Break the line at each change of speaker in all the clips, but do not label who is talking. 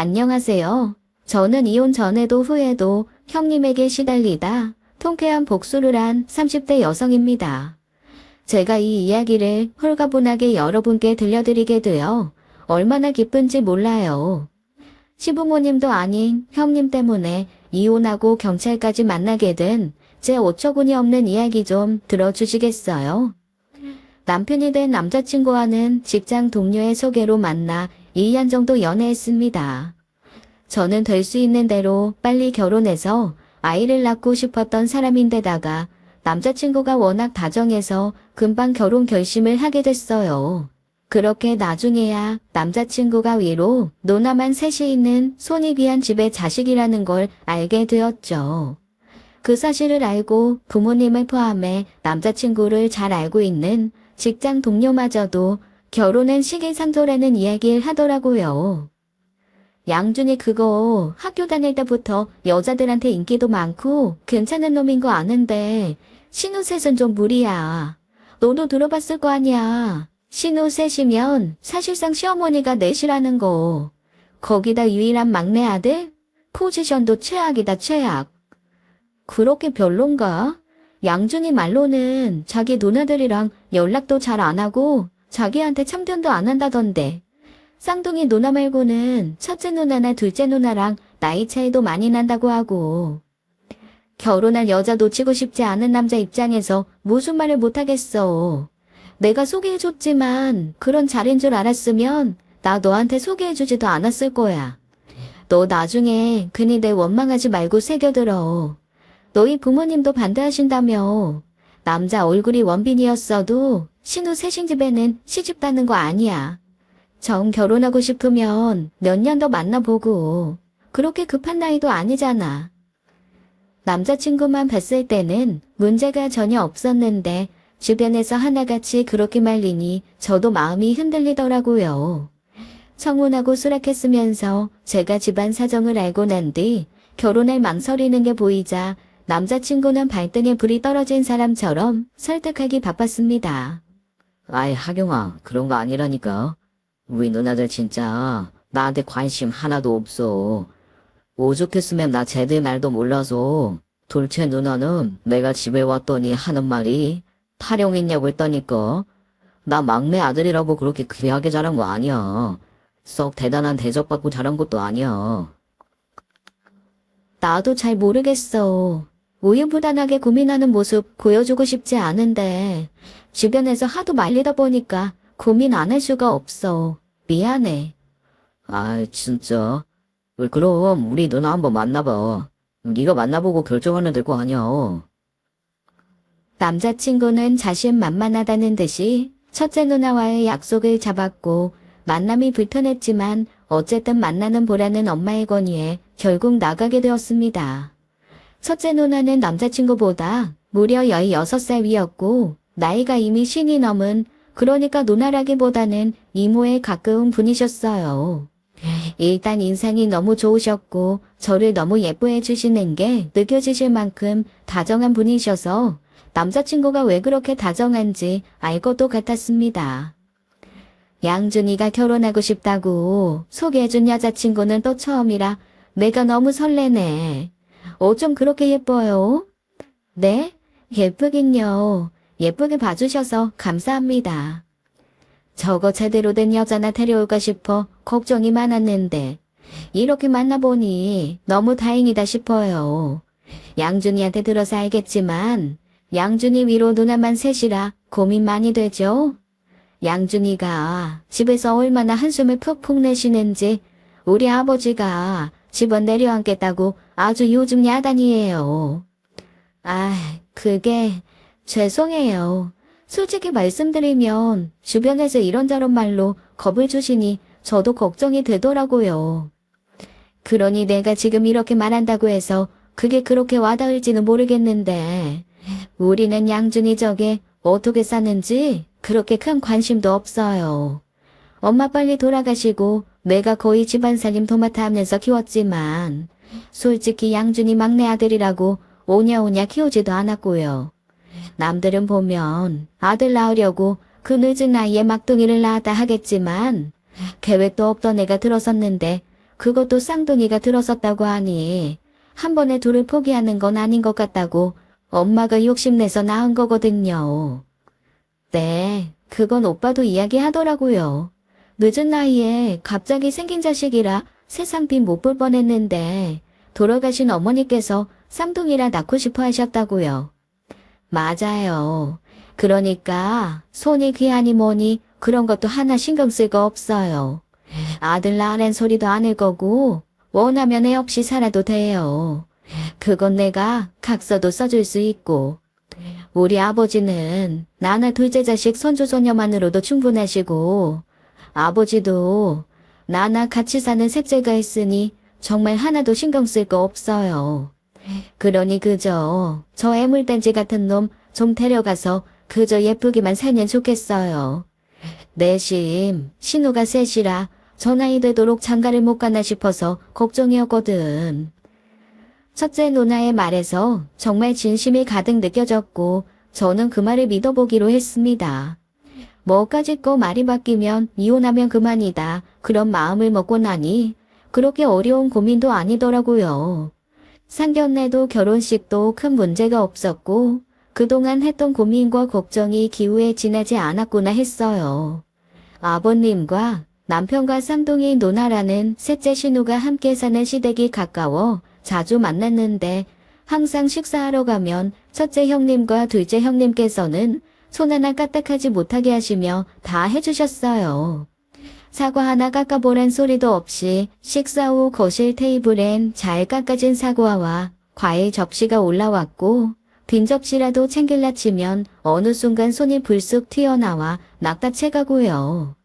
안녕하세요. 저는 이혼 전에도 후에도 형님에게 시달리다 통쾌한 복수를 한 30대 여성입니다. 제가 이 이야기를 홀가분하게 여러분께 들려드리게 되어 얼마나 기쁜지 몰라요. 시부모님도 아닌 형님 때문에 이혼하고 경찰까지 만나게 된 제 어처구니 없는 이야기 좀 들어주시겠어요? 남편이 된 남자친구와는 직장 동료의 소개로 만나 2년 정도 연애했습니다. 저는 될 수 있는 대로 빨리 결혼해서 아이를 낳고 싶었던 사람인데다가 남자친구가 워낙 다정해서 금방 결혼 결심을 하게 됐어요. 그렇게 나중에야 남자친구가 위로 노나만 셋이 있는 손이 귀한 집의 자식이라는 걸 알게 되었죠. 그 사실을 알고 부모님을 포함해 남자친구를 잘 알고 있는 직장 동료마저도 결혼은 시기상조라는 이야기를 하더라고요. 양준이 그거 학교 다닐 때부터 여자들한테 인기도 많고 괜찮은 놈인 거 아는데 신우셋은 좀 무리야. 너도 들어봤을 거 아니야. 신우셋이면 사실상 시어머니가 넷이라는 거. 거기다 유일한 막내 아들? 포지션도 최악이다 최악. 그렇게 별론가? 양준이 말로는 자기 누나들이랑 연락도 잘 안 하고 자기한테 참견도 안 한다던데. 쌍둥이 누나 말고는 첫째 누나나 둘째 누나랑 나이 차이도 많이 난다고 하고. 결혼할 여자 놓치고 싶지 않은 남자 입장에서 무슨 말을 못하겠어. 내가 소개해줬지만 그런 자리인 줄 알았으면 나 너한테 소개해주지도 않았을 거야. 너 나중에 괜히 내 원망하지 말고 새겨들어. 너희 부모님도 반대하신다며. 남자 얼굴이 원빈이었어도 신우 셋인 집에는 시집 가는 거 아니야. 정 결혼하고 싶으면 몇 년 더 만나보고. 그렇게 급한 나이도 아니잖아. 남자친구만 봤을 때는 문제가 전혀 없었는데 주변에서 하나같이 그렇게 말리니 저도 마음이 흔들리더라고요. 청혼하고 수락했으면서 제가 집안 사정을 알고 난 뒤 결혼을 망설이는 게 보이자 남자친구는 발등에 불이 떨어진 사람처럼 설득하기 바빴습니다.
아이, 하경아, 그런 거 아니라니까. 우리 누나들 진짜 나한테 관심 하나도 없어. 오죽했으면 나 쟤들 말도 몰라서. 둘째 누나는 내가 집에 왔더니 하는 말이 타령했냐고 했다니까. 나 막내 아들이라고 그렇게 귀하게 자란 거 아니야. 썩 대단한 대접받고 자란 것도 아니야.
나도 잘 모르겠어. 우유부단하게 고민하는 모습 보여주고 싶지 않은데 주변에서 하도 말리다 보니까 고민 안 할 수가 없어. 미안해.
아, 진짜. 그럼 우리 누나 한번 만나봐. 네가 만나보고 결정하면 될 거 아니야.
남자친구는 자신만만하다는 듯이 첫째 누나와의 약속을 잡았고 만남이 불편했지만 어쨌든 만나는 보라는 엄마의 권유에 결국 나가게 되었습니다. 첫째 누나는 남자친구보다 무려 16살 위였고 나이가 이미 50이 넘은, 그러니까 누나라기보다는 이모에 가까운 분이셨어요. 일단 인상이 너무 좋으셨고 저를 너무 예뻐해 주시는 게 느껴지실 만큼 다정한 분이셔서 남자친구가 왜 그렇게 다정한지 알 것도 같았습니다. 양준이가 결혼하고 싶다고 소개해준 여자친구는 또 처음이라 내가 너무 설레네. 어쩜 그렇게 예뻐요? 네? 예쁘긴요. 예쁘게 봐주셔서 감사합니다. 저거 제대로 된 여자나 데려올까 싶어 걱정이 많았는데 이렇게 만나보니 너무 다행이다 싶어요. 양준이한테 들어서 알겠지만 양준이 위로 누나만 셋이라 고민 많이 되죠? 양준이가 집에서 얼마나 한숨을 푹푹 내쉬는지 우리 아버지가 집안 내려앉겠다고 아주 요즘 야단이에요. 그게 죄송해요. 솔직히 말씀드리면 주변에서 이런저런 말로 겁을 주시니 저도 걱정이 되더라고요. 그러니 내가 지금 이렇게 말한다고 해서 그게 그렇게 와닿을지는 모르겠는데 우리는 양준이 저게 어떻게 사는지 그렇게 큰 관심도 없어요. 엄마 빨리 돌아가시고 내가 거의 집안살림 도맡아 하면서 키웠지만 솔직히 양준이 막내 아들이라고 오냐오냐 키우지도 않았고요. 남들은 보면 아들 낳으려고 그 늦은 나이에 막둥이를 낳았다 하겠지만 계획도 없던 애가 들어섰는데 그것도 쌍둥이가 들어섰다고 하니 한 번에 둘을 포기하는 건 아닌 것 같다고 엄마가 욕심내서 낳은 거거든요. 네, 그건 오빠도 이야기하더라고요. 늦은 나이에 갑자기 생긴 자식이라 세상 빛 못 볼 뻔했는데 돌아가신 어머니께서 쌍둥이라 낳고 싶어 하셨다고요. 맞아요. 그러니까 손이 귀하니 뭐니 그런 것도 하나 신경 쓸 거 없어요. 아들 낳으란 소리도 안 할 거고 원하면 애 없이 살아도 돼요. 그건 내가 각서도 써줄 수 있고. 우리 아버지는 나나 둘째 자식 손주손녀만으로도 충분하시고 아버지도 나나 같이 사는 셋째가 있으니 정말 하나도 신경 쓸 거 없어요. 그러니 그저 저 애물단지 같은 놈 좀 데려가서 그저 예쁘기만 살면 좋겠어요. 내심 신우가 셋이라 저 나이 되도록 장가를 못 가나 싶어서 걱정이었거든. 첫째 누나의 말에서 정말 진심이 가득 느껴졌고 저는 그 말을 믿어보기로 했습니다. 뭐까짓 거 말이 바뀌면 이혼하면 그만이다. 그런 마음을 먹고 나니 그렇게 어려운 고민도 아니더라고요. 상견례도 결혼식도 큰 문제가 없었고 그동안 했던 고민과 걱정이 기우에 지나지 않았구나 했어요. 아버님과 남편과 쌍둥이 누나라는 셋째 신우가 함께 사는 시댁이 가까워 자주 만났는데 항상 식사하러 가면 첫째 형님과 둘째 형님께서는 손 하나 까딱하지 못하게 하시며 다 해주셨어요. 사과 하나 깎아보란 소리도 없이 식사 후 거실 테이블엔 잘 깎아진 사과와 과일 접시가 올라왔고 빈 접시라도 챙길라 치면 어느 순간 손이 불쑥 튀어나와 낙다채가고요.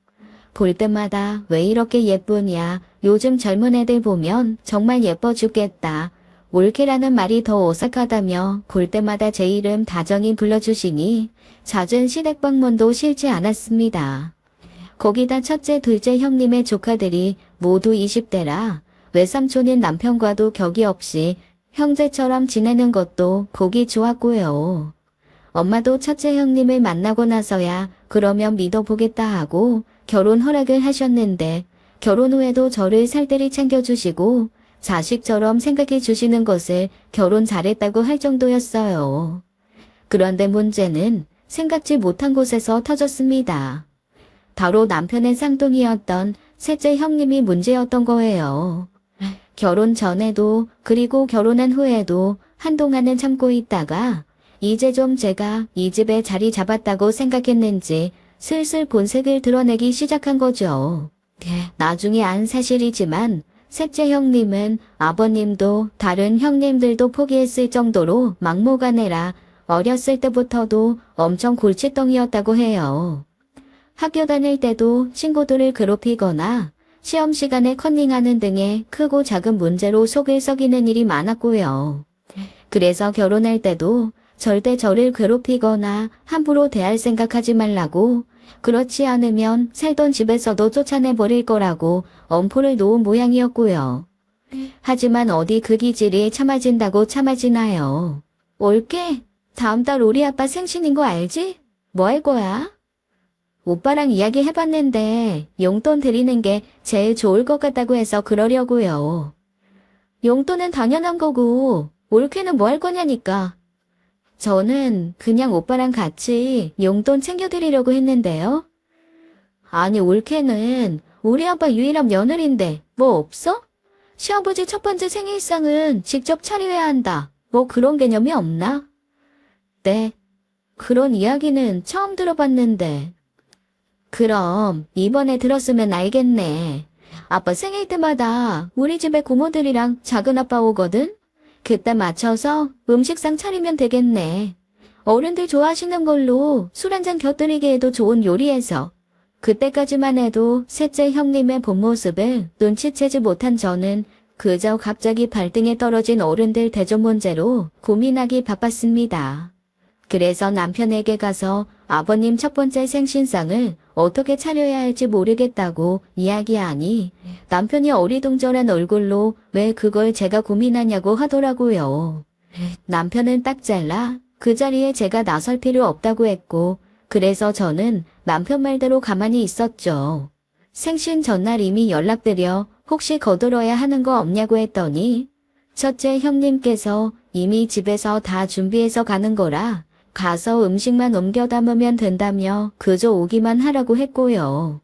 볼 때마다 왜 이렇게 예쁘냐, 요즘 젊은 애들 보면 정말 예뻐 죽겠다. 올케라는 말이 더 어색하다며 볼 때마다 제 이름 다정히 불러주시니 잦은 시댁 방문도 싫지 않았습니다. 거기다 첫째, 둘째 형님의 조카들이 모두 20대라 외삼촌인 남편과도 격이 없이 형제처럼 지내는 것도 보기 좋았고요. 엄마도 첫째 형님을 만나고 나서야 그러면 믿어보겠다 하고 결혼 허락을 하셨는데 결혼 후에도 저를 살뜰히 챙겨주시고 자식처럼 생각해 주시는 것을 결혼 잘했다고 할 정도였어요. 그런데 문제는 생각지 못한 곳에서 터졌습니다. 바로 남편의 쌍둥이였던 셋째 형님이 문제였던 거예요. 결혼 전에도 그리고 결혼한 후에도 한동안은 참고 있다가 이제 좀 제가 이 집에 자리 잡았다고 생각했는지 슬슬 본색을 드러내기 시작한 거죠. 나중에 안 사실이지만 셋째 형님은 아버님도 다른 형님들도 포기했을 정도로 막무가내라 어렸을 때부터도 엄청 골칫덩이였다고 해요. 학교 다닐 때도 친구들을 괴롭히거나 시험 시간에 컨닝하는 등의 크고 작은 문제로 속을 썩이는 일이 많았고요. 그래서 결혼할 때도 절대 저를 괴롭히거나 함부로 대할 생각하지 말라고, 그렇지 않으면 살던 집에서도 쫓아내버릴 거라고 엄포를 놓은 모양이었고요. 하지만 어디 그 기질이 참아진다고 참아지나요? 올게, 다음 달 우리 아빠 생신인 거 알지? 뭐 할 거야? 오빠랑 이야기해봤는데 용돈 드리는 게 제일 좋을 것 같다고 해서 그러려고요. 용돈은 당연한 거고 올케는 뭐 할 거냐니까. 저는 그냥 오빠랑 같이 용돈 챙겨드리려고 했는데요. 아니 올케는 우리 아빠 유일한 며느리인데 뭐 없어? 시아버지 첫 번째 생일상은 직접 차려야 한다. 뭐 그런 개념이 없나? 네, 그런 이야기는 처음 들어봤는데. 그럼 이번에 들었으면 알겠네. 아빠 생일 때마다 우리 집에 고모들이랑 작은아빠 오거든? 그때 맞춰서 음식상 차리면 되겠네. 어른들 좋아하시는 걸로 술 한잔 곁들이게 해도 좋은 요리해서. 그때까지만 해도 셋째 형님의 본 모습을 눈치채지 못한 저는 그저 갑자기 발등에 떨어진 어른들 대접 문제로 고민하기 바빴습니다. 그래서 남편에게 가서 아버님 첫 번째 생신상을 어떻게 차려야 할지 모르겠다고 이야기하니 남편이 어리둥절한 얼굴로 왜 그걸 제가 고민하냐고 하더라고요. 남편은 딱 잘라 그 자리에 제가 나설 필요 없다고 했고, 그래서 저는 남편 말대로 가만히 있었죠. 생신 전날 이미 연락드려 혹시 거들어야 하는 거 없냐고 했더니 첫째 형님께서 이미 집에서 다 준비해서 가는 거라 가서 음식만 옮겨 담으면 된다며 그저 오기만 하라고 했고요.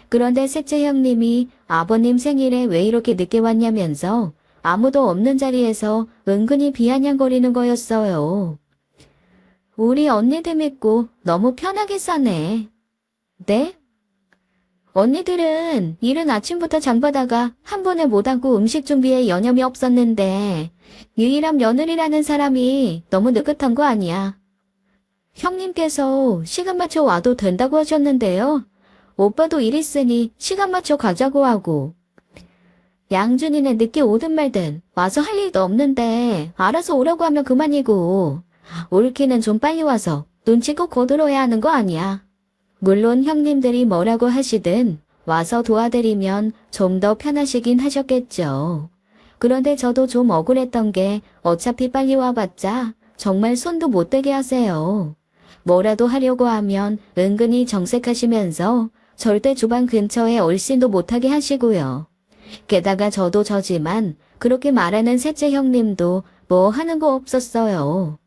그런데 셋째 형님이 아버님 생일에 왜 이렇게 늦게 왔냐면서 아무도 없는 자리에서 은근히 비아냥거리는 거였어요. 우리 언니들 믿고 너무 편하게 사네. 네? 언니들은 이른 아침부터 장보다가 한 번에 못하고 음식 준비에 여념이 없었는데 유일한 며느리라는 사람이 너무 느긋한 거 아니야. 형님께서 시간 맞춰 와도 된다고 하셨는데요. 오빠도 일 있으니 시간 맞춰 가자고 하고. 양준이는 늦게 오든 말든 와서 할 일도 없는데 알아서 오라고 하면 그만이고 올케는 좀 빨리 와서 눈치껏 거들어야 하는 거 아니야. 물론 형님들이 뭐라고 하시든 와서 도와드리면 좀 더 편하시긴 하셨겠죠. 그런데 저도 좀 억울했던 게 어차피 빨리 와봤자 정말 손도 못 대게 하세요. 뭐라도 하려고 하면 은근히 정색하시면서 절대 주방 근처에 얼씬도 못하게 하시고요. 게다가 저도 저지만 그렇게 말하는 셋째 형님도 뭐 하는 거 없었어요.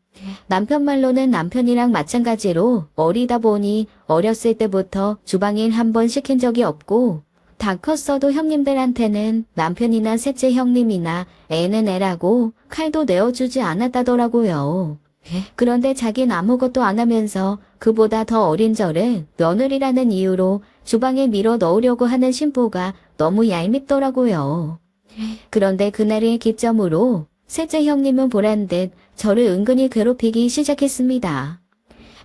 남편 말로는 남편이랑 마찬가지로 어리다 보니 어렸을 때부터 주방일 한 번 시킨 적이 없고 다 컸어도 형님들한테는 남편이나 셋째 형님이나 애는 애라고 칼도 내어주지 않았다더라고요. 그런데 자긴 아무것도 안 하면서 그보다 더 어린 저를 며느리라는 이유로 주방에 밀어 넣으려고 하는 신부가 너무 얄밉더라고요. 그런데 그날을 기점으로 셋째 형님은 보란듯 저를 은근히 괴롭히기 시작했습니다.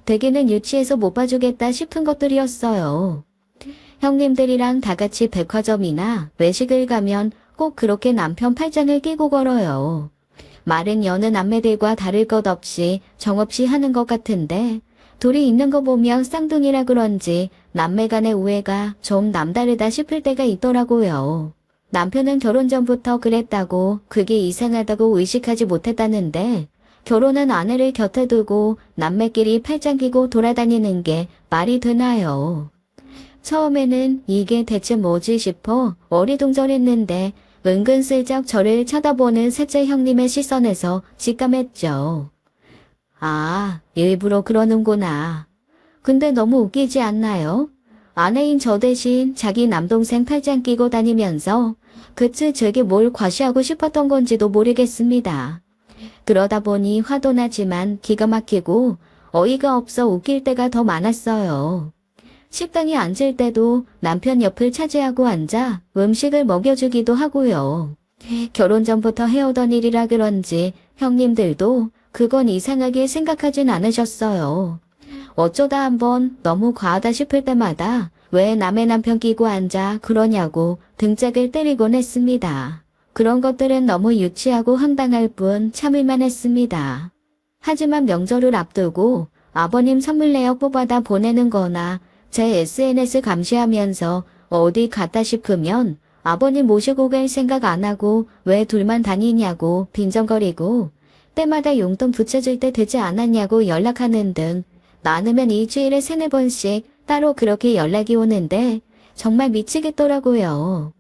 대개는 유치해서 못 봐주겠다 싶은 것들이었어요. 형님들이랑 다 같이 백화점이나 외식을 가면 꼭 그렇게 남편 팔짱을 끼고 걸어요. 말은 여느 남매들과 다를 것 없이 정없이 하는 것 같은데 둘이 있는 거 보면 쌍둥이라 그런지 남매 간의 우애가 좀 남다르다 싶을 때가 있더라고요. 남편은 결혼 전부터 그랬다고 그게 이상하다고 의식하지 못했다는데 결혼한 아내를 곁에 두고 남매끼리 팔짱 끼고 돌아다니는 게 말이 되나요? 처음에는 이게 대체 뭐지 싶어 어리둥절했는데 은근슬쩍 저를 쳐다보는 셋째 형님의 시선에서 직감했죠. 아, 일부러 그러는구나. 근데 너무 웃기지 않나요? 아내인 저 대신 자기 남동생 팔짱 끼고 다니면서 그치 제게 뭘 과시하고 싶었던 건지도 모르겠습니다. 그러다 보니 화도 나지만 기가 막히고 어이가 없어 웃길 때가 더 많았어요. 식당에 앉을 때도 남편 옆을 차지하고 앉아 음식을 먹여주기도 하고요. 결혼 전부터 해오던 일이라 그런지 형님들도 그건 이상하게 생각하진 않으셨어요. 어쩌다 한번 너무 과하다 싶을 때마다 왜 남의 남편 끼고 앉아 그러냐고 등짝을 때리곤 했습니다. 그런 것들은 너무 유치하고 황당할 뿐 참을만 했습니다. 하지만 명절을 앞두고 아버님 선물 내역 뽑아다 보내는 거나 제 SNS 감시하면서 어디 갔다 싶으면 아버님 모시고 갈 생각 안 하고 왜 둘만 다니냐고 빈정거리고 때마다 용돈 붙여줄 때 되지 않았냐고 연락하는 등 많으면 일주일에 3-4번씩 따로 그렇게 연락이 오는데 정말 미치겠더라고요.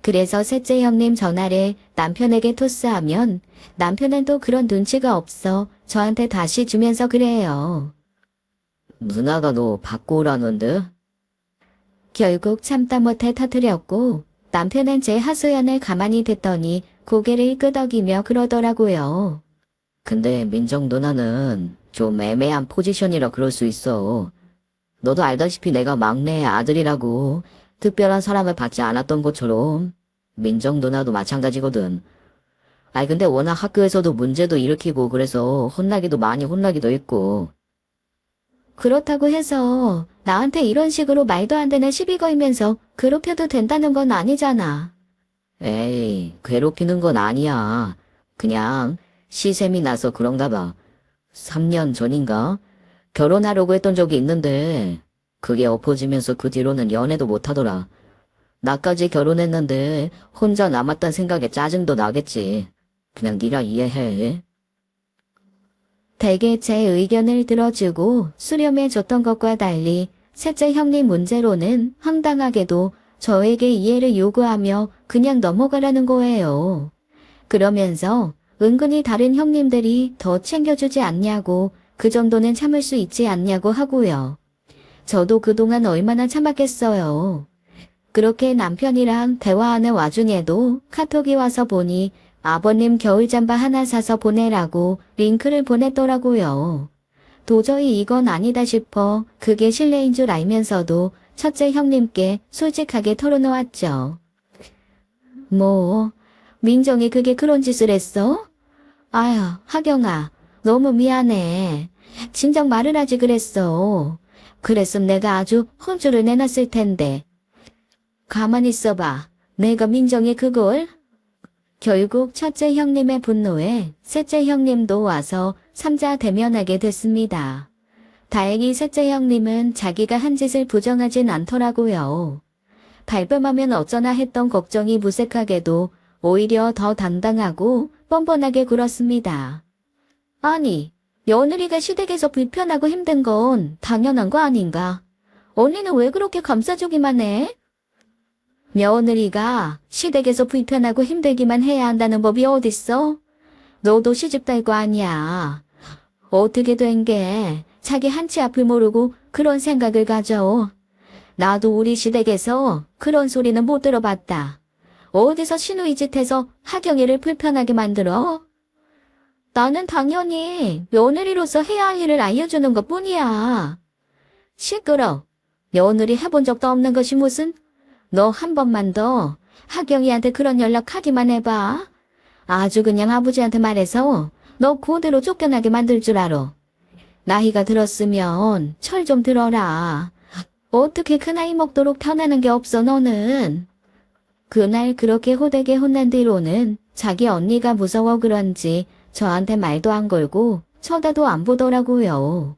그래서 셋째 형님 전화를 남편에게 토스하면 남편은 또 그런 눈치가 없어 저한테 다시 주면서 그래요.
누나가 너 받고 오라는데?
결국 참다 못해 터뜨렸고 남편은 제 하소연을 가만히 듣더니 고개를 끄덕이며 그러더라고요.
근데 민정 누나는 좀 애매한 포지션이라 그럴 수 있어. 너도 알다시피 내가 막내 아들이라고 특별한 사람을 받지 않았던 것처럼 민정 누나도 마찬가지거든. 아이 근데 워낙 학교에서도 문제도 일으키고 그래서 혼나기도 많이 혼나기도 했고.
그렇다고 해서 나한테 이런 식으로 말도 안 되는 시비 걸면서 괴롭혀도 된다는 건 아니잖아.
에이, 괴롭히는 건 아니야. 그냥 시샘이 나서 그런가 봐. 3년 전인가? 결혼하려고 했던 적이 있는데 그게 엎어지면서 그 뒤로는 연애도 못하더라. 나까지 결혼했는데 혼자 남았단 생각에 짜증도 나겠지. 그냥 네가 이해해.
대개 제 의견을 들어주고 수렴해줬던 것과 달리 셋째 형님 문제로는 황당하게도 저에게 이해를 요구하며 그냥 넘어가라는 거예요. 그러면서 은근히 다른 형님들이 더 챙겨주지 않냐고, 그 정도는 참을 수 있지 않냐고 하고요. 저도 그동안 얼마나 참았겠어요. 그렇게 남편이랑 대화하는 와중에도 카톡이 와서 보니 아버님 겨울잠바 하나 사서 보내라고 링크를 보냈더라고요. 도저히 이건 아니다 싶어 그게 실례인 줄 알면서도 첫째 형님께 솔직하게 털어놓았죠. 뭐, 민정이 그게 그런 짓을 했어? 아휴, 하경아, 너무 미안해. 진작 말을 하지 그랬어. 그랬음 내가 아주 혼쭐을 내놨을 텐데. 가만히 있어봐. 내가 민정이 그걸? 결국 첫째 형님의 분노에 셋째 형님도 와서 삼자 대면하게 됐습니다. 다행히 셋째 형님은 자기가 한 짓을 부정하진 않더라고요. 발뺌하면 어쩌나 했던 걱정이 무색하게도 오히려 더 당당하고 뻔뻔하게 굴었습니다. 아니, 며느리가 시댁에서 불편하고 힘든 건 당연한 거 아닌가? 언니는 왜 그렇게 감싸주기만 해? 며느리가 시댁에서 불편하고 힘들기만 해야 한다는 법이 어딨어? 너도 시집 달 거 아니야. 어떻게 된 게 자기 한치 앞을 모르고 그런 생각을 가져. 나도 우리 시댁에서 그런 소리는 못 들어봤다. 어디서 시누이 짓해서 하경이를 불편하게 만들어? 나는 당연히 며느리로서 해야 할 일을 알려주는 것 뿐이야. 시끄러. 며느리 해본 적도 없는 것이 무슨? 너 한 번만 더 하경이한테 그런 연락하기만 해봐. 아주 그냥 아버지한테 말해서 너 그대로 쫓겨나게 만들 줄 알아. 나이가 들었으면 철 좀 들어라. 어떻게 그 나이 먹도록 편하는 게 없어 너는. 그날 그렇게 호되게 혼난 뒤로는 자기 언니가 무서워 그런지 저한테 말도 안 걸고 쳐다도 안 보더라고요.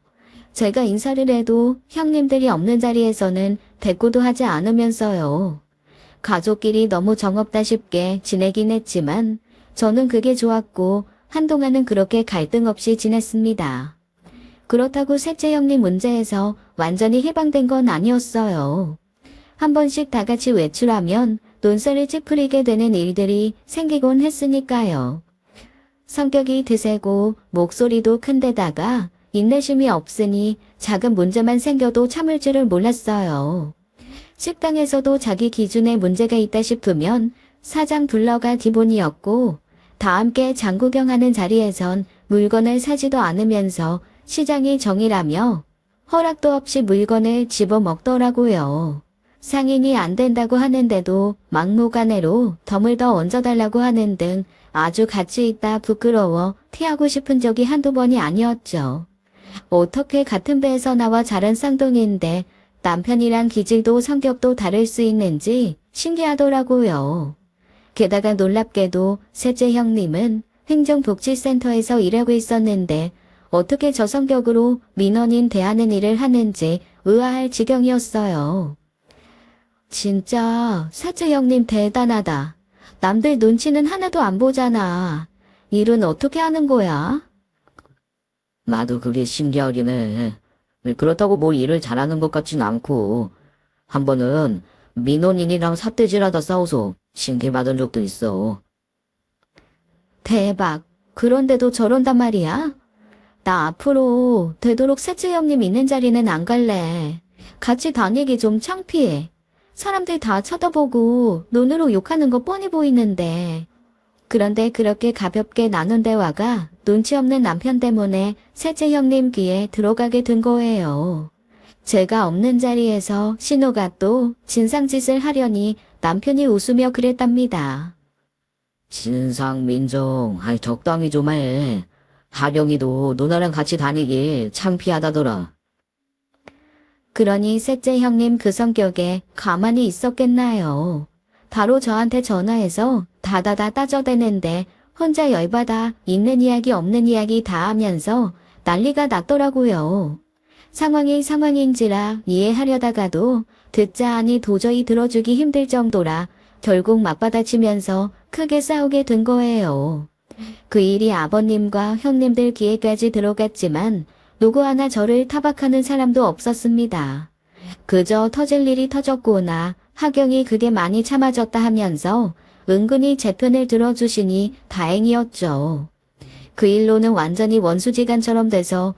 제가 인사를 해도 형님들이 없는 자리에서는 대꾸도 하지 않으면서요. 가족끼리 너무 정없다 싶게 지내긴 했지만 저는 그게 좋았고 한동안은 그렇게 갈등 없이 지냈습니다. 그렇다고 셋째 형님 문제에서 완전히 해방된 건 아니었어요. 한 번씩 다 같이 외출하면 논설을 찌푸리게 되는 일들이 생기곤 했으니까요. 성격이 드세고 목소리도 큰데다가 인내심이 없으니 작은 문제만 생겨도 참을 줄을 몰랐어요. 식당에서도 자기 기준에 문제가 있다 싶으면 사장 불러가 기본이었고 다 함께 장구경하는 자리에선 물건을 사지도 않으면서 시장이 정이라며 허락도 없이 물건을 집어먹더라고요. 상인이 안 된다고 하는데도 막무가내로 덤을 더 얹어달라고 하는 등 아주 가치 있다 부끄러워 피하고 싶은 적이 한두 번이 아니었죠. 어떻게 같은 배에서 나와 자란 쌍둥이인데 남편이랑 기질도 성격도 다를 수 있는지 신기하더라고요. 게다가 놀랍게도 셋째 형님은 행정복지센터에서 일하고 있었는데 어떻게 저 성격으로 민원인 대하는 일을 하는지 의아할 지경이었어요. 진짜 셋째 형님 대단하다. 남들 눈치는 하나도 안 보잖아. 일은 어떻게 하는 거야?
나도 그게 신기하긴 해. 그렇다고 뭐 일을 잘하는 것 같진 않고, 한 번은 민원인이랑 삿대질하다 싸워서 징계받은 적도 있어.
대박. 그런데도 저런단 말이야? 나 앞으로 되도록 셋째 형님 있는 자리는 안 갈래. 같이 다니기 좀 창피해. 사람들 다 쳐다보고 눈으로 욕하는 거 뻔히 보이는데. 그런데 그렇게 가볍게 나눈 대화가 눈치 없는 남편 때문에 셋째 형님 귀에 들어가게 된 거예요. 제가 없는 자리에서 신우가 또 진상짓을 하려니 남편이 웃으며 그랬답니다.
진상, 민정, 아이 적당히 좀 해. 하경이도 누나랑 같이 다니기 창피하다더라.
그러니 셋째 형님 그 성격에 가만히 있었겠나요. 바로 저한테 전화해서 다다다 따져대는데 혼자 열받아 있는 이야기 없는 이야기 다 하면서 난리가 났더라고요. 상황이 상황인지라 이해하려다가도 듣자 하니 도저히 들어주기 힘들 정도라 결국 맞받아치면서 크게 싸우게 된 거예요. 그 일이 아버님과 형님들 귀에까지 들어갔지만 누구 하나 저를 타박하는 사람도 없었습니다. 그저 터질 일이 터졌거나 하경이 그게 많이 참아졌다 하면서 은근히 제 편을 들어주시니 다행이었죠. 그 일로는 완전히 원수지간처럼 돼서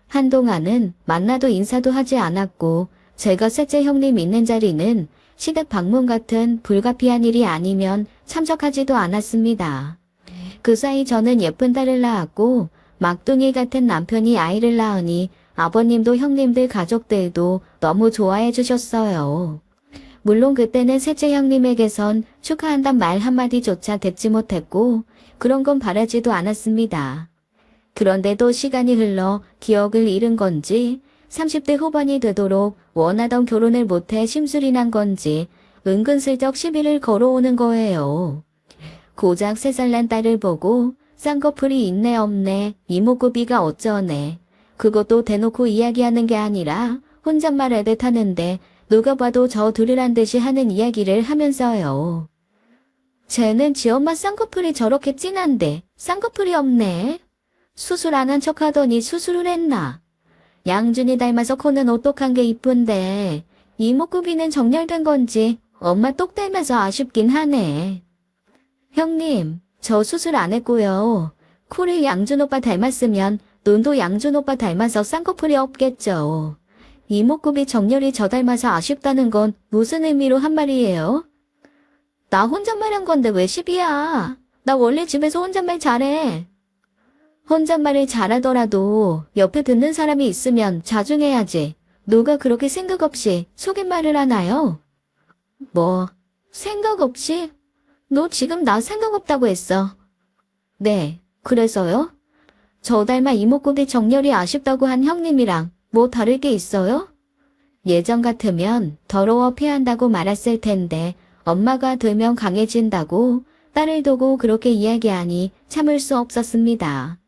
한동안은 만나도 인사도 하지 않았고 제가 셋째 형님 있는 자리는 시댁 방문 같은 불가피한 일이 아니면 참석하지도 않았습니다. 그 사이 저는 예쁜 딸을 낳았고 막둥이 같은 남편이 아이를 낳으니 아버님도 형님들 가족들도 너무 좋아해 주셨어요. 물론 그때는 셋째 형님에게선 축하한단 말 한마디조차 듣지 못했고 그런 건 바라지도 않았습니다. 그런데도 시간이 흘러 기억을 잃은 건지 30대 후반이 되도록 원하던 결혼을 못해 심술이 난 건지 은근슬쩍 시비를 걸어오는 거예요. 고작 3살 난 딸을 보고 쌍꺼풀이 있네 없네 이목구비가 어쩌네 그것도 대놓고 이야기하는 게 아니라 혼잣말 하듯 하는데 누가 봐도 저 들으란 듯이 하는 이야기를 하면서요. 쟤는 지 엄마 쌍꺼풀이 저렇게 진한데 쌍꺼풀이 없네. 수술 안 한 척 하더니 수술을 했나. 양준이 닮아서 코는 오똑한 게 이쁜데 이목구비는 정렬된 건지 엄마 똑 닮아서 아쉽긴 하네. 형님, 저 수술 안 했고요. 코를 양준 오빠 닮았으면 눈도 양준 오빠 닮아서 쌍꺼풀이 없겠죠. 이목구비 정렬이 저 닮아서 아쉽다는 건 무슨 의미로 한 말이에요? 나 혼잣말한 건데 왜 시비야? 나 원래 집에서 혼잣말 잘해. 혼잣말을 잘하더라도 옆에 듣는 사람이 있으면 자중해야지. 누가 그렇게 생각 없이 속임말을 하나요? 뭐, 생각 없이? 너 지금 나 생각 없다고 했어. 네, 그래서요? 저 닮아 이목구비 정렬이 아쉽다고 한 형님이랑 뭐 다를 게 있어요? 예전 같으면 더러워 피한다고 말았을 텐데 엄마가 들면 강해진다고 딸을 두고 그렇게 이야기하니 참을 수 없었습니다.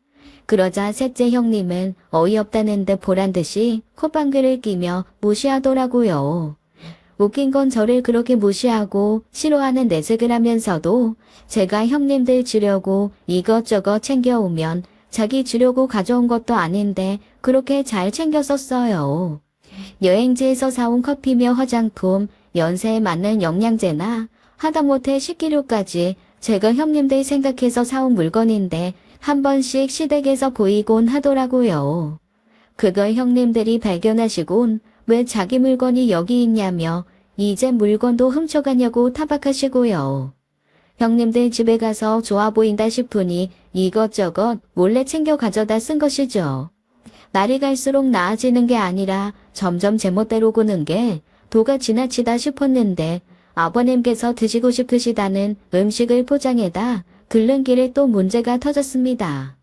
그러자 셋째 형님은 어이없다는 듯 보란듯이 콧방귀를 끼며 무시하더라고요. 웃긴 건 저를 그렇게 무시하고 싫어하는 내색을 하면서도 제가 형님들 주려고 이것저것 챙겨오면 자기 주려고 가져온 것도 아닌데 그렇게 잘 챙겼었어요. 여행지에서 사온 커피며 화장품, 연세에 맞는 영양제나 하다못해 식기류까지 제가 형님들 생각해서 사온 물건인데 한 번씩 시댁에서 보이곤 하더라고요. 그걸 형님들이 발견하시곤 왜 자기 물건이 여기 있냐며 이제 물건도 훔쳐가냐고 타박하시고요. 형님들 집에 가서 좋아 보인다 싶으니 이것저것 몰래 챙겨 가져다 쓴 것이죠. 날이 갈수록 나아지는 게 아니라 점점 제멋대로 구는 게 도가 지나치다 싶었는데 아버님께서 드시고 싶으시다는 음식을 포장해다 긁는 길에 또 문제가 터졌습니다.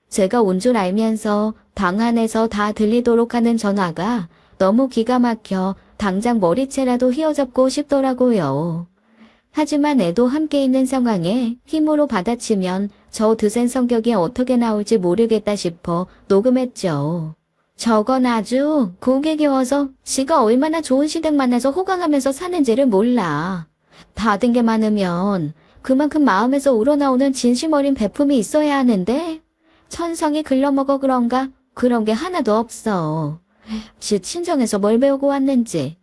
제가 온 줄 알면서 방 안에서 다 들리도록 하는 전화가 너무 기가 막혀 당장 머리채라도 휘어잡고 싶더라고요. 하지만 애도 함께 있는 상황에 힘으로 받아치면 저 드센 성격이 어떻게 나올지 모르겠다 싶어 녹음했죠. 저건 아주 고개 겨워서 지가 얼마나 좋은 시댁 만나서 호강하면서 사는지를 몰라. 받은 게 많으면 그만큼 마음에서 우러나오는 진심 어린 베품이 있어야 하는데 천성이 글러먹어 그런가 그런 게 하나도 없어. 지 친정에서 뭘 배우고 왔는지.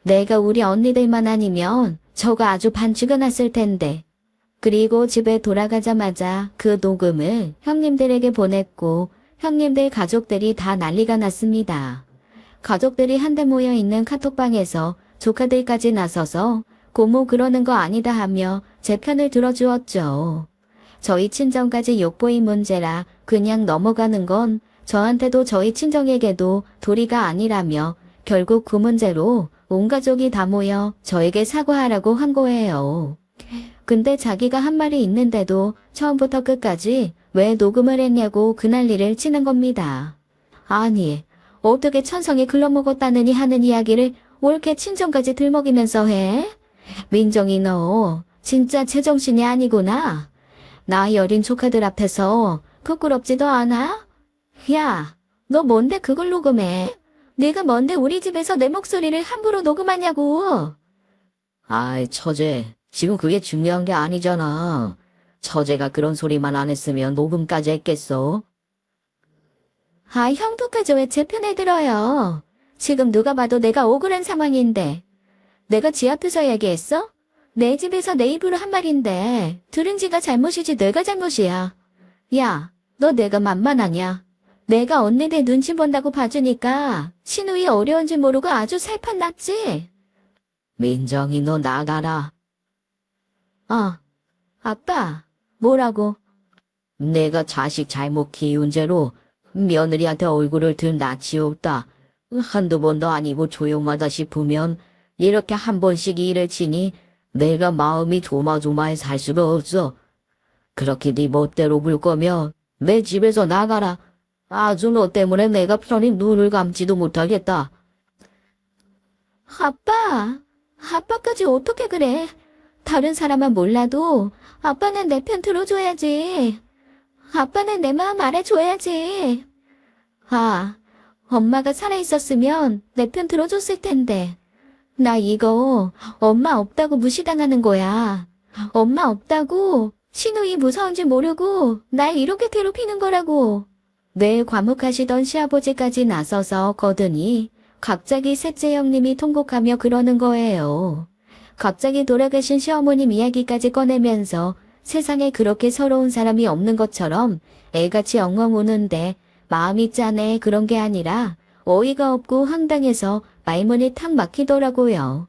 내가 우리 언니들만 아니면 저가 아주 반죽여 놨을 텐데. 그리고 집에 돌아가자마자 그 녹음을 형님들에게 보냈고 형님들 가족들이 다 난리가 났습니다. 가족들이 한데 모여 있는 카톡방에서 조카들까지 나서서 고모 그러는 거 아니다 하며 제 편을 들어주었죠. 저희 친정까지 욕보인 문제라 그냥 넘어가는 건 저한테도 저희 친정에게도 도리가 아니라며 결국 그 문제로 온 가족이 다 모여 저에게 사과하라고 한 거예요. 근데 자기가 한 말이 있는데도 처음부터 끝까지 왜 녹음을 했냐고 그 난리를 치는 겁니다. 아니, 어떻게 천성이 글러먹었다느니 하는 이야기를 옳게 친정까지 들먹이면서 해? 민정이 너 진짜 제정신이 아니구나. 나이 어린 조카들 앞에서 부끄럽지도 않아? 야, 너 뭔데 그걸 녹음해? 네가 뭔데 우리 집에서 내 목소리를 함부로 녹음하냐고.
아이, 처제. 지금 그게 중요한 게 아니잖아. 처제가 그런 소리만 안 했으면 녹음까지 했겠어?
아, 형부까지 왜 제 편에 들어요? 지금 누가 봐도 내가 억울한 상황인데. 내가 지 앞에서 얘기했어? 내 집에서 내 입으로 한 말인데 들은 지가 잘못이지 내가 잘못이야. 야, 너 내가 만만하냐? 내가 언니들 눈치 본다고 봐주니까 신우이 어려운 줄 모르고 아주 살판 났지?
민정이 너 나가라.
아빠, 뭐라고?
내가 자식 잘못 키운 죄로 며느리한테 얼굴을 들 낯이 없다. 한두 번도 아니고 조용하다 싶으면 이렇게 한 번씩 일을 치니 내가 마음이 조마조마해 살 수가 없어. 그렇게 네 멋대로 굴 거면 내 집에서 나가라. 아주 너 때문에 내가 편히 눈을 감지도 못하겠다.
아빠까지 어떻게 그래? 다른 사람은 몰라도 아빠는 내 편 들어줘야지. 아빠는 내 마음 알아줘야지. 엄마가 살아있었으면 내 편 들어줬을 텐데. 나 이거 엄마 없다고 무시당하는 거야. 엄마 없다고 신우이 무서운지 모르고 날 이렇게 괴롭히는 거라고. 늘 과묵하시던 시아버지까지 나서서 거드니 갑자기 셋째 형님이 통곡하며 그러는 거예요. 갑자기 돌아가신 시어머님 이야기까지 꺼내면서 세상에 그렇게 서러운 사람이 없는 것처럼 애같이 엉엉 우는데 마음이 짠해 그런 게 아니라 어이가 없고 황당해서 말문이 탁 막히더라고요.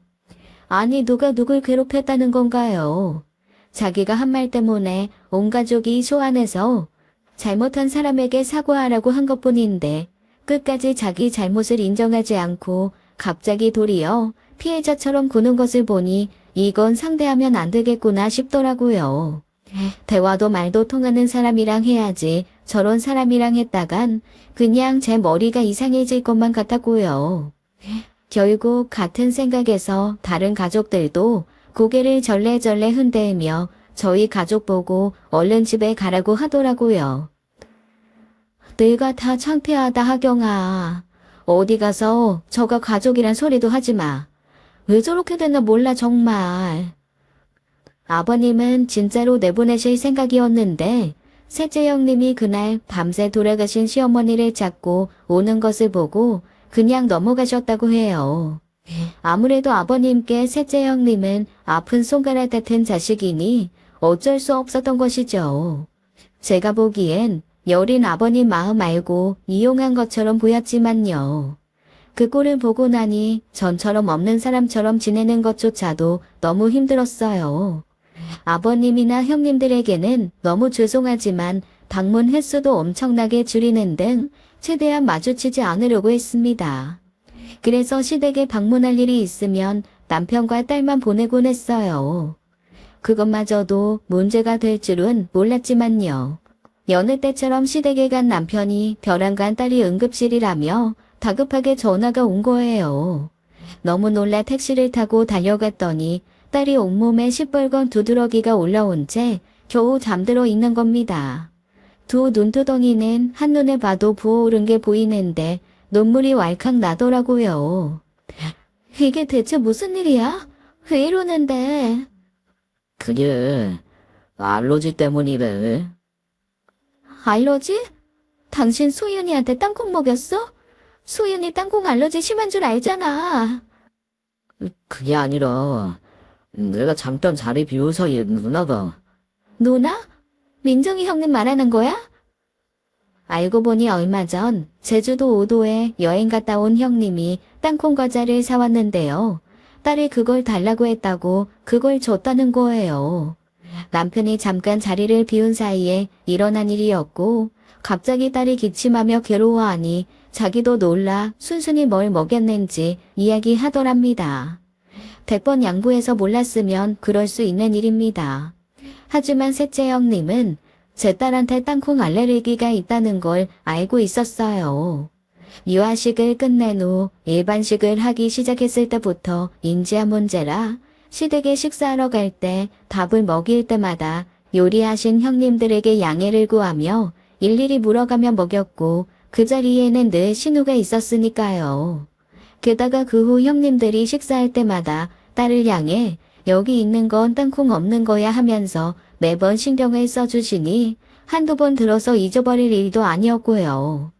아니 누가 누굴 괴롭혔다는 건가요? 자기가 한 말 때문에 온 가족이 소환해서 잘못한 사람에게 사과하라고 한 것뿐인데 끝까지 자기 잘못을 인정하지 않고 갑자기 도리어 피해자처럼 구는 것을 보니 이건 상대하면 안 되겠구나 싶더라고요. 대화도 말도 통하는 사람이랑 해야지 저런 사람이랑 했다간 그냥 제 머리가 이상해질 것만 같았고요. 결국 같은 생각에서 다른 가족들도 고개를 절레절레 흔들며 저희 가족 보고 얼른 집에 가라고 하더라고요. 내가 다 창피하다 하경아. 어디 가서 저가 가족이란 소리도 하지 마. 왜 저렇게 됐나 몰라 정말. 아버님은 진짜로 내보내실 생각이었는데 셋째 형님이 그날 밤새 돌아가신 시어머니를 찾고 오는 것을 보고 그냥 넘어가셨다고 해요. 아무래도 아버님께 셋째 형님은 아픈 손가락 같은 자식이니 어쩔 수 없었던 것이죠. 제가 보기엔 여린 아버님 마음 알고 이용한 것처럼 보였지만요. 그 꼴을 보고 나니 전처럼 없는 사람처럼 지내는 것조차도 너무 힘들었어요. 아버님이나 형님들에게는 너무 죄송하지만 방문 횟수도 엄청나게 줄이는 등 최대한 마주치지 않으려고 했습니다. 그래서 시댁에 방문할 일이 있으면 남편과 딸만 보내곤 했어요. 그것마저도 문제가 될 줄은 몰랐지만요. 여느 때처럼 시댁에 간 남편이 벼랑간 딸이 응급실이라며 다급하게 전화가 온 거예요. 너무 놀라 택시를 타고 달려갔더니 딸이 온몸에 시뻘건 두드러기가 올라온 채 겨우 잠들어 있는 겁니다. 두 눈두덩이는 한눈에 봐도 부어오른 게 보이는데 눈물이 왈칵 나더라고요. 이게 대체 무슨 일이야? 왜 이러는데?
그게 알러지 때문이래.
알러지? 당신 소윤이한테 땅콩 먹였어? 소윤이 땅콩 알러지 심한 줄 알잖아.
그게 아니라 내가 잠깐 자리 비워서 누나가.
누나? 민정이 형님 말하는 거야? 알고 보니 얼마 전 제주도 5도에 여행 갔다 온 형님이 땅콩 과자를 사왔는데요. 딸이 그걸 달라고 했다고 그걸 줬다는 거예요. 남편이 잠깐 자리를 비운 사이에 일어난 일이었고 갑자기 딸이 기침하며 괴로워하니 자기도 놀라 순순히 뭘 먹였는지 이야기하더랍니다. 100번 양보해서 몰랐으면 그럴 수 있는 일입니다. 하지만 셋째 형님은 제 딸한테 땅콩 알레르기가 있다는 걸 알고 있었어요. 유아식을 끝낸 후 일반식을 하기 시작했을 때부터 인지한 문제라 시댁에 식사하러 갈 때 밥을 먹일 때마다 요리하신 형님들에게 양해를 구하며 일일이 물어가며 먹였고 그 자리에는 늘 신우가 있었으니까요. 게다가 그 후 형님들이 식사할 때마다 딸을 향해 여기 있는 건 땅콩 없는 거야 하면서 매번 신경을 써주시니 한두 번 들어서 잊어버릴 일도 아니었고요.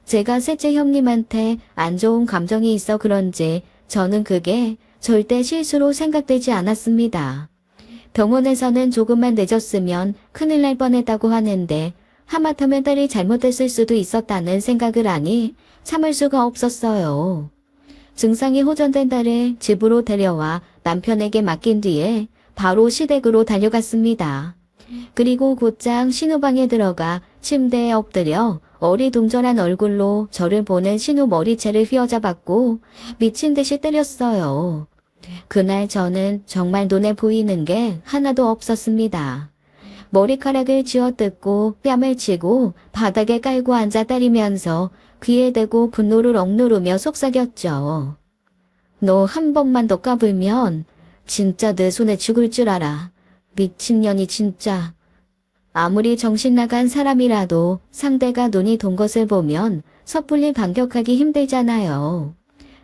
제가 셋째 형님한테 안 좋은 감정이 있어 그런지 저는 그게 절대 실수로 생각되지 않았습니다. 병원에서는 조금만 늦었으면 큰일 날 뻔했다고 하는데 하마터면 딸이 잘못했을 수도 있었다는 생각을 하니 참을 수가 없었어요. 증상이 호전된 딸을 집으로 데려와 남편에게 맡긴 뒤에 바로 시댁으로 달려갔습니다. 그리고 곧장 신우방에 들어가 침대에 엎드려 어리둥절한 얼굴로 저를 보는 신우 머리채를 휘어잡았고 미친 듯이 때렸어요. 그날 저는 정말 눈에 보이는 게 하나도 없었습니다. 머리카락을 쥐어뜯고 뺨을 치고 바닥에 깔고 앉아 때리면서 귀에 대고 분노를 억누르며 속삭였죠. 너 한 번만 더 까불면 진짜 내 손에 죽을 줄 알아. 미친년이 진짜. 아무리 정신 나간 사람이라도 상대가 눈이 돈 것을 보면 섣불리 반격하기 힘들잖아요.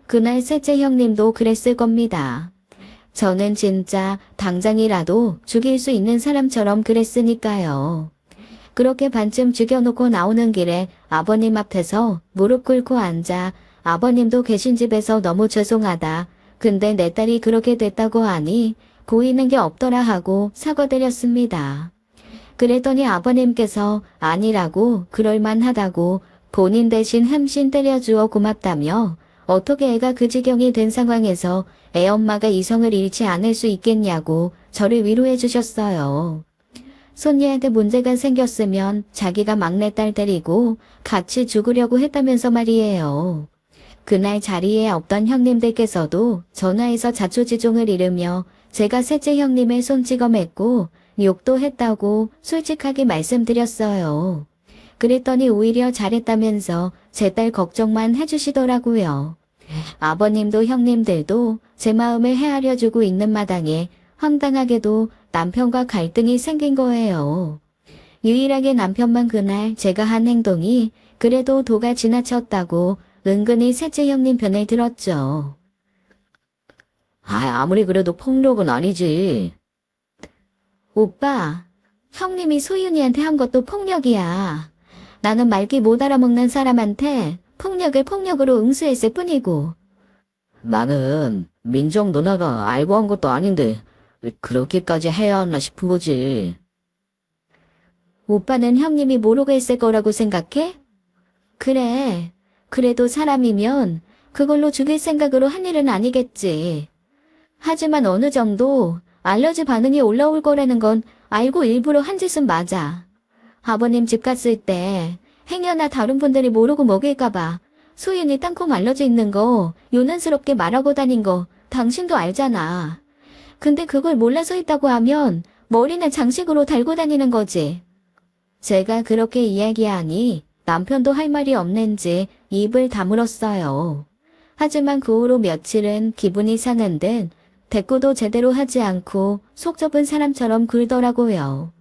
그날 셋째 형님도 그랬을 겁니다. 저는 진짜 당장이라도 죽일 수 있는 사람처럼 그랬으니까요. 그렇게 반쯤 죽여놓고 나오는 길에 아버님 앞에서 무릎 꿇고 앉아 아버님도 계신 집에서 너무 죄송하다. 근데 내 딸이 그렇게 됐다고 하니 보이는 게 없더라 하고 사과드렸습니다. 그랬더니 아버님께서 아니라고 그럴만하다고 본인 대신 함신 때려주어 고맙다며 어떻게 애가 그 지경이 된 상황에서 애 엄마가 이성을 잃지 않을 수 있겠냐고 저를 위로해 주셨어요. 손녀한테 문제가 생겼으면 자기가 막내딸 데리고 같이 죽으려고 했다면서 말이에요. 그날 자리에 없던 형님들께서도 전화해서 자초지종을 이르며 제가 셋째 형님의 손 찍어 맺고 욕도 했다고 솔직하게 말씀드렸어요. 그랬더니 오히려 잘했다면서 제 딸 걱정만 해주시더라고요. 아버님도 형님들도 제 마음을 헤아려 주고 있는 마당에 황당하게도 남편과 갈등이 생긴 거예요. 유일하게 남편만 그날 제가 한 행동이 그래도 도가 지나쳤다고 은근히 셋째 형님 편을 들었죠.
아무리 그래도 폭력은 아니지.
오빠, 형님이 소윤이한테 한 것도 폭력이야. 나는 말귀 못 알아먹는 사람한테 폭력을 폭력으로 응수했을 뿐이고.
나는 민정 누나가 알고 한 것도 아닌데 왜 그렇게까지 해야 하나 싶은 거지.
오빠는 형님이 모르고 했을 거라고 생각해? 그래. 그래도 사람이면 그걸로 죽일 생각으로 한 일은 아니겠지. 하지만 어느 정도 알러지 반응이 올라올 거라는 건 알고 일부러 한 짓은 맞아. 아버님 집 갔을 때 행여나 다른 분들이 모르고 먹일까봐 소윤이 땅콩 알러지 있는 거 요난스럽게 말하고 다닌 거 당신도 알잖아. 근데 그걸 몰라서 했다고 하면 머리는 장식으로 달고 다니는 거지. 제가 그렇게 이야기하니 남편도 할 말이 없는지 입을 다물었어요. 하지만 그 후로 며칠은 기분이 상한 듯 대꾸도 제대로 하지 않고 속 좁은 사람처럼 굴더라고요.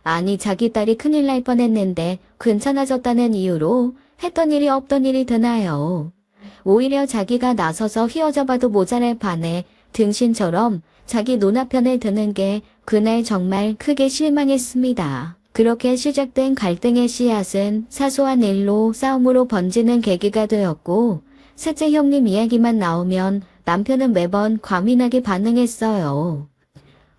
아니 자기 딸이 큰일 날 뻔했는데 괜찮아졌다는 이유로 했던 일이 없던 일이 되나요? 오히려 자기가 나서서 휘어져봐도 모자랄 판에 등신처럼 자기 눈앞편에 드는 게 그날 정말 크게 실망했습니다. 그렇게 시작된 갈등의 씨앗은 사소한 일로 싸움으로 번지는 계기가 되었고 셋째 형님 이야기만 나오면 남편은 매번 과민하게 반응했어요.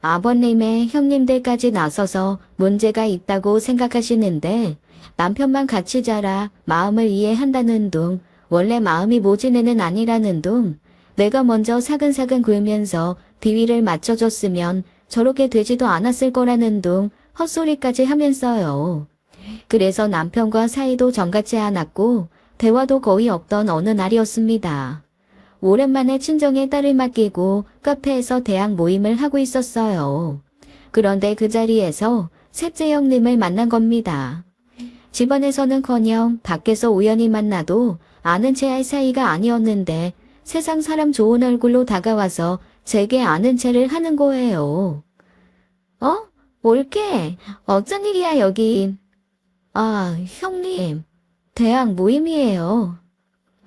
아버님의 형님들까지 나서서 문제가 있다고 생각하시는데 남편만 같이 자라 마음을 이해한다는 둥, 원래 마음이 모진 애는 아니라는 둥, 내가 먼저 사근사근 굴면서 비위를 맞춰줬으면 저렇게 되지도 않았을 거라는 둥 헛소리까지 하면서요. 그래서 남편과 사이도 정같지 않았고 대화도 거의 없던 어느 날이었습니다. 오랜만에 친정에 딸을 맡기고 카페에서 대학 모임을 하고 있었어요. 그런데 그 자리에서 셋째 형님을 만난 겁니다. 집안에서는커녕 밖에서 우연히 만나도 아는 체 할 사이가 아니었는데 세상 사람 좋은 얼굴로 다가와서 제게 아는 체를 하는 거예요. 올게. 어쩐 일이야 여긴. 아, 형님. 대학 모임이에요.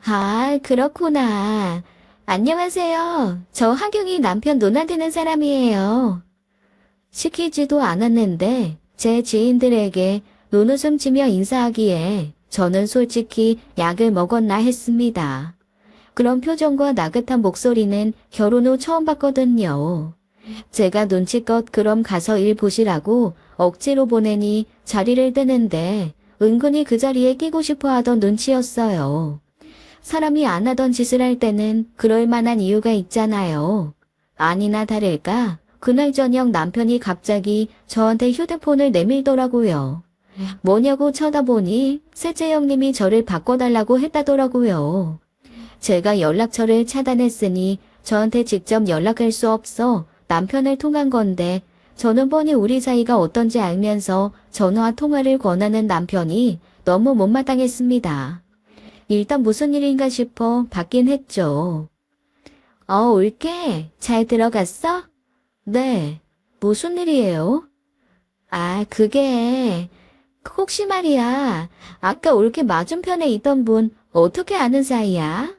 아, 그렇구나. 안녕하세요. 저 하경이 남편 누나 되는 사람이에요. 시키지도 않았는데 제 지인들에게 눈웃음 치며 인사하기에 저는 솔직히 약을 먹었나 했습니다. 그런 표정과 나긋한 목소리는 결혼 후 처음 봤거든요. 제가 눈치껏 그럼 가서 일 보시라고 억지로 보내니 자리를 뜨는데 은근히 그 자리에 끼고 싶어 하던 눈치였어요. 사람이 안 하던 짓을 할 때는 그럴 만한 이유가 있잖아요. 아니나 다를까 그날 저녁 남편이 갑자기 저한테 휴대폰을 내밀더라고요. 뭐냐고 쳐다보니 셋째 형님이 저를 바꿔달라고 했다더라고요. 제가 연락처를 차단했으니 저한테 직접 연락할 수 없어 남편을 통한 건데 저는 뻔히 우리 사이가 어떤지 알면서 전화 통화를 권하는 남편이 너무 못마땅했습니다. 일단 무슨 일인가 싶어 받긴 했죠. 올게. 잘 들어갔어? 네. 무슨 일이에요? 그게 혹시 말이야. 아까 올게 맞은편에 있던 분 어떻게 아는 사이야?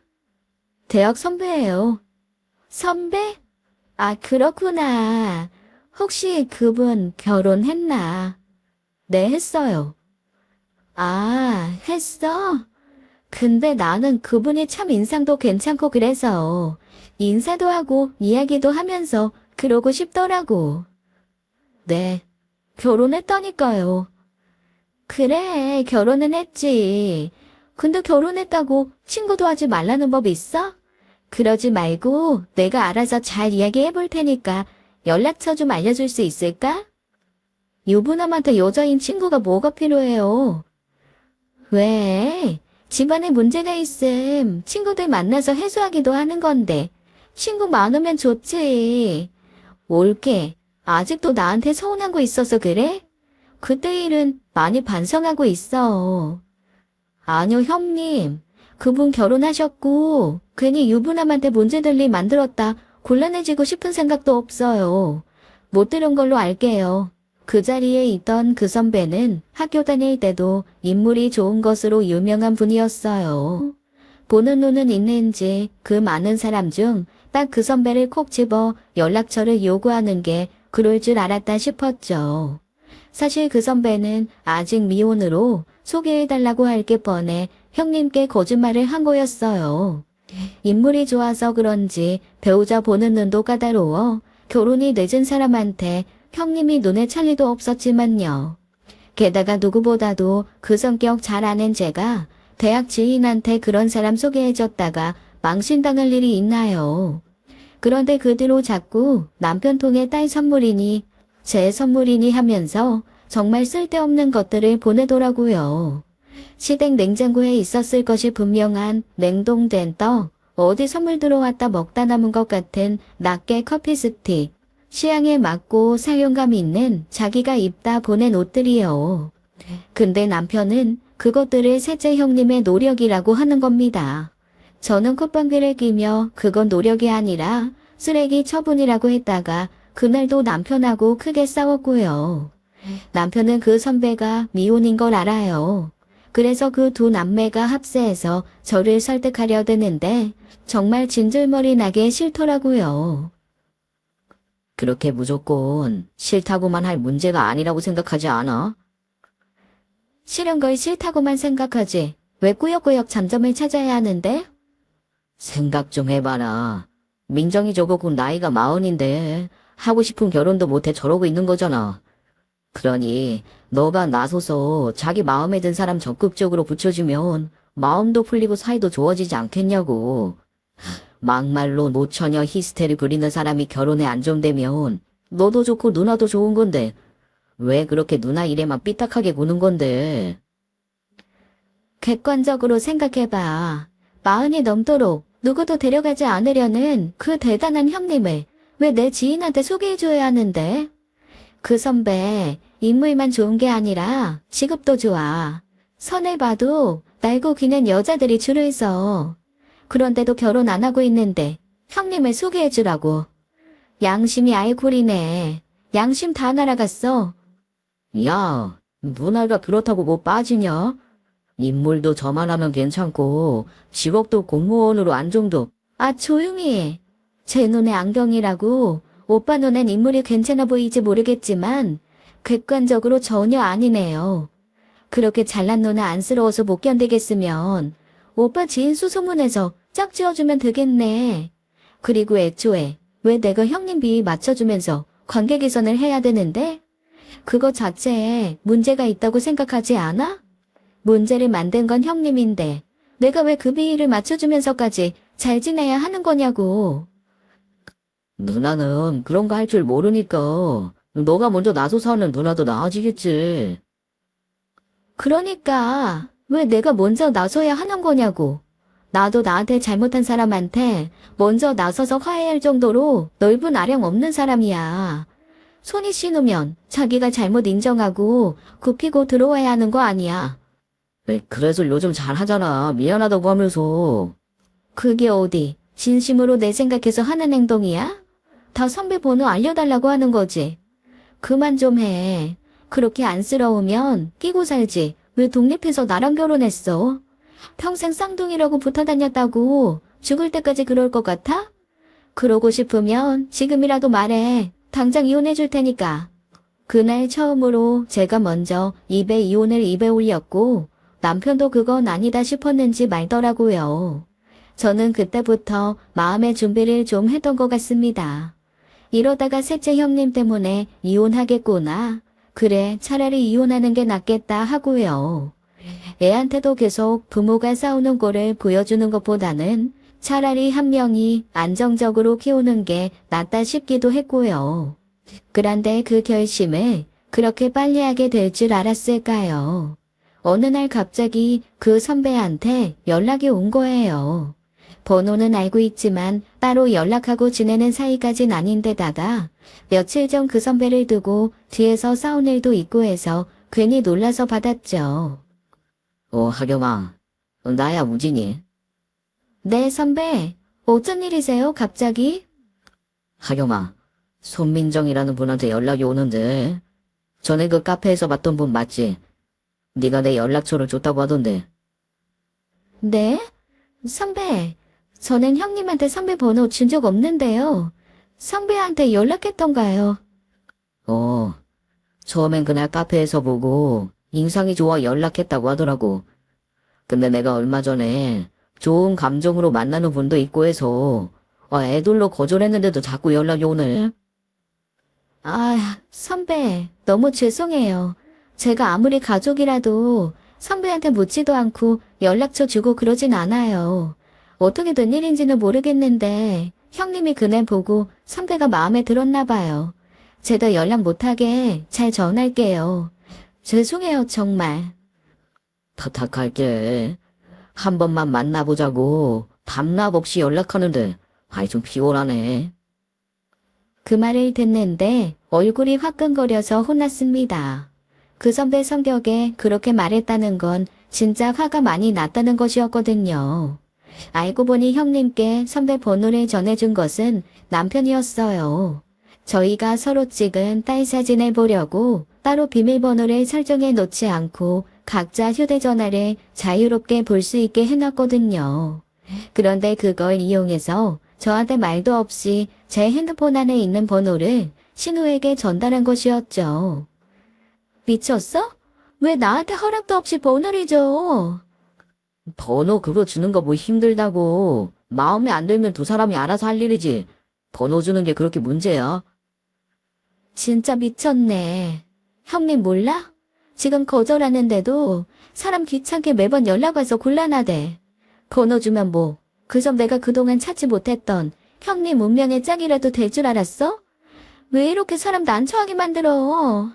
대학 선배예요. 선배? 그렇구나. 혹시 그분 결혼했나? 네, 했어요. 했어? 근데 나는 그분이 참 인상도 괜찮고 그래서 인사도 하고 이야기도 하면서 그러고 싶더라고. 네, 결혼했다니까요. 그래, 결혼은 했지. 근데 결혼했다고 친구도 하지 말라는 법 있어? 그러지 말고 내가 알아서 잘 이야기해 볼 테니까 연락처 좀 알려줄 수 있을까? 유부남한테 여자인 친구가 뭐가 필요해요? 왜? 집안에 문제가 있음 친구들 만나서 해소하기도 하는 건데 친구 많으면 좋지. 올게. 아직도 나한테 서운한 거 있어서 그래? 그때 일은 많이 반성하고 있어. 아니요, 형님. 그분 결혼하셨고 괜히 유부남한테 문제될 일 만들었다 곤란해지고 싶은 생각도 없어요. 못 들은 걸로 알게요. 그 자리에 있던 그 선배는 학교 다닐 때도 인물이 좋은 것으로 유명한 분이었어요. 보는 눈은 있는지 그 많은 사람 중 딱 그 선배를 콕 집어 연락처를 요구하는 게 그럴 줄 알았다 싶었죠. 사실 그 선배는 아직 미혼으로 소개해달라고 할 게 뻔해 형님께 거짓말을 한 거였어요. 인물이 좋아서 그런지 배우자 보는 눈도 까다로워 결혼이 늦은 사람한테 형님이 눈에 찰 리도 없었지만요. 게다가 누구보다도 그 성격 잘 아는 제가 대학 지인한테 그런 사람 소개해줬다가 망신당할 일이 있나요? 그런데 그 뒤로 자꾸 남편 통해 딸 선물이니 제 선물이니 하면서 정말 쓸데없는 것들을 보내더라고요. 시댁 냉장고에 있었을 것이 분명한 냉동된 떡, 어디 선물 들어왔다 먹다 남은 것 같은 낱개 커피 스틱, 취향에 맞고 사용감 있는 자기가 입다 보낸 옷들이요. 근데 남편은 그것들을 셋째 형님의 노력이라고 하는 겁니다. 저는 콧방귀를 끼며 그건 노력이 아니라 쓰레기 처분이라고 했다가 그날도 남편하고 크게 싸웠고요. 남편은 그 선배가 미혼인 걸 알아요. 그래서 그 두 남매가 합세해서 저를 설득하려 드는데 정말 진절머리 나게 싫더라고요.
그렇게 무조건 싫다고만 할 문제가 아니라고 생각하지 않아?
싫은 걸 싫다고만 생각하지. 왜 꾸역꾸역 잠점을 찾아야 하는데?
생각 좀 해봐라. 민정이 저거 곧 나이가 40인데 하고 싶은 결혼도 못해 저러고 있는 거잖아. 그러니 너가 나서서 자기 마음에 든 사람 적극적으로 붙여주면 마음도 풀리고 사이도 좋아지지 않겠냐고. 막말로 노처녀 히스테리 부리는 사람이 결혼에 안정되면 너도 좋고 누나도 좋은 건데 왜 그렇게 누나 일에만 삐딱하게 구는 건데.
객관적으로 생각해봐. 40이 넘도록 누구도 데려가지 않으려는 그 대단한 형님을 왜 내 지인한테 소개해줘야 하는데? 그 선배 인물만 좋은 게 아니라 직업도 좋아. 선을 봐도 날고 기는 여자들이 줄을 서. 그런데도 결혼 안 하고 있는데 형님을 소개해주라고. 양심이 알콜이네. 양심 다 날아갔어.
야, 누나가 그렇다고 뭐 빠지냐? 인물도 저만하면 괜찮고 직업도 공무원으로 안정도.
조용히 해. 제 눈에 안경이라고. 오빠 눈엔 인물이 괜찮아 보이지 모르겠지만 객관적으로 전혀 아니네요. 그렇게 잘난 누나 안쓰러워서 못 견디겠으면 오빠 지인 수소문해서 짝지어주면 되겠네. 그리고 애초에 왜 내가 형님 비위 맞춰주면서 관계 개선을 해야 되는데? 그거 자체에 문제가 있다고 생각하지 않아? 문제를 만든 건 형님인데 내가 왜 그 비위를 맞춰주면서까지 잘 지내야 하는 거냐고.
누나는 그런 거 할 줄 모르니까 너가 먼저 나서서 하는 누나도 나아지겠지.
그러니까 왜 내가 먼저 나서야 하는 거냐고. 나도 나한테 잘못한 사람한테 먼저 나서서 화해할 정도로 넓은 아령 없는 사람이야. 손이 씻으면 자기가 잘못 인정하고 굽히고 들어와야 하는 거 아니야.
그래서 요즘 잘하잖아. 미안하다고 하면서.
그게 어디 진심으로 내 생각해서 하는 행동이야? 다 선배 번호 알려달라고 하는 거지. 그만 좀 해. 그렇게 안쓰러우면 끼고 살지. 왜 독립해서 나랑 결혼했어? 평생 쌍둥이라고 붙어 다녔다고 죽을 때까지 그럴 것 같아? 그러고 싶으면 지금이라도 말해. 당장 이혼해 줄 테니까. 그날 처음으로 제가 먼저 입에 이혼을 입에 올렸고 남편도 그건 아니다 싶었는지 말더라고요. 저는 그때부터 마음의 준비를 좀 했던 것 같습니다. 이러다가 셋째 형님 때문에 이혼하겠구나. 그래, 차라리 이혼하는 게 낫겠다 하고요. 애한테도 계속 부모가 싸우는 꼴을 보여주는 것보다는 차라리 한 명이 안정적으로 키우는 게 낫다 싶기도 했고요. 그런데 그 결심을 그렇게 빨리 하게 될 줄 알았을까요? 어느 날 갑자기 그 선배한테 연락이 온 거예요. 번호는 알고 있지만 따로 연락하고 지내는 사이까진 아닌데다가 며칠 전 그 선배를 두고 뒤에서 싸운 일도 있고 해서 괜히 놀라서 받았죠.
하겸아. 나야, 우진이.
네, 선배. 어쩐 일이세요, 갑자기?
하겸아. 손민정이라는 분한테 연락이 오는데. 전에 그 카페에서 봤던 분 맞지? 네가 내 연락처를 줬다고 하던데.
네? 선배, 저는 형님한테 선배 번호 준 적 없는데요. 선배한테 연락했던가요?
처음엔 그날 카페에서 보고 인상이 좋아 연락했다고 하더라고. 근데 내가 얼마 전에 좋은 감정으로 만나는 분도 있고 해서 애들로 거절했는데도 자꾸 연락이 오네.
아, 선배, 너무 죄송해요. 제가 아무리 가족이라도 선배한테 묻지도 않고 연락처 주고 그러진 않아요. 어떻게 된 일인지는 모르겠는데 형님이 그날 보고 선배가 마음에 들었나 봐요. 제가 연락 못하게 잘 전할게요. 죄송해요, 정말.
부탁할게. 한 번만 만나보자고 밤낮 없이 연락하는데 좀 피곤하네.
그 말을 듣는데 얼굴이 화끈거려서 혼났습니다. 그 선배 성격에 그렇게 말했다는 건 진짜 화가 많이 났다는 것이었거든요. 알고 보니 형님께 선배 번호를 전해준 것은 남편이었어요. 저희가 서로 찍은 딸 사진을 보려고 따로 비밀번호를 설정해 놓지 않고 각자 휴대전화를 자유롭게 볼 수 있게 해놨거든요. 그런데 그걸 이용해서 저한테 말도 없이 제 핸드폰 안에 있는 번호를 신우에게 전달한 것이었죠. 미쳤어? 왜 나한테 허락도 없이 번호를 줘?
번호 그거 주는 거 뭐 힘들다고. 마음에 안 들면 두 사람이 알아서 할 일이지. 번호 주는 게 그렇게 문제야?
진짜 미쳤네. 형님 몰라? 지금 거절하는데도 사람 귀찮게 매번 연락 와서 곤란하대. 번호 주면 뭐, 그저 내가 그동안 찾지 못했던 형님 운명의 짝이라도 될 줄 알았어? 왜 이렇게 사람 난처하게 만들어?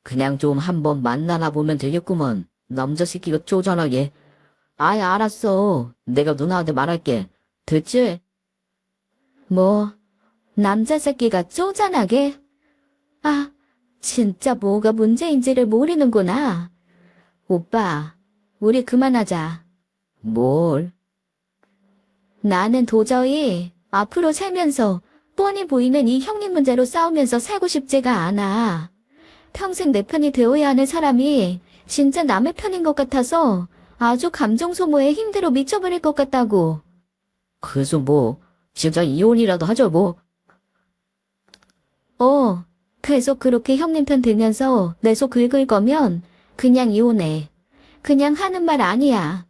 그냥 좀 한번 만나나 보면 되겠구먼. 남자 새끼가 쪼잔하게. 아이 알았어. 내가 누나한테 말할게. 됐지?
뭐, 남자 새끼가 쪼잔하게? 아, 진짜 뭐가 문제인지를 모르는구나. 오빠, 우리 그만하자.
뭘?
나는 도저히 앞으로 살면서 뻔히 보이는 이 형님 문제로 싸우면서 살고 싶지가 않아. 평생 내 편이 되어야 하는 사람이 진짜 남의 편인 것 같아서 아주 감정 소모에 힘들어 미쳐버릴 것 같다고.
그래서 뭐 진짜 이혼이라도 하죠 뭐.
계속 그렇게 형님 편 들면서 내 속 긁을 거면 그냥 이혼해. 그냥 하는 말 아니야.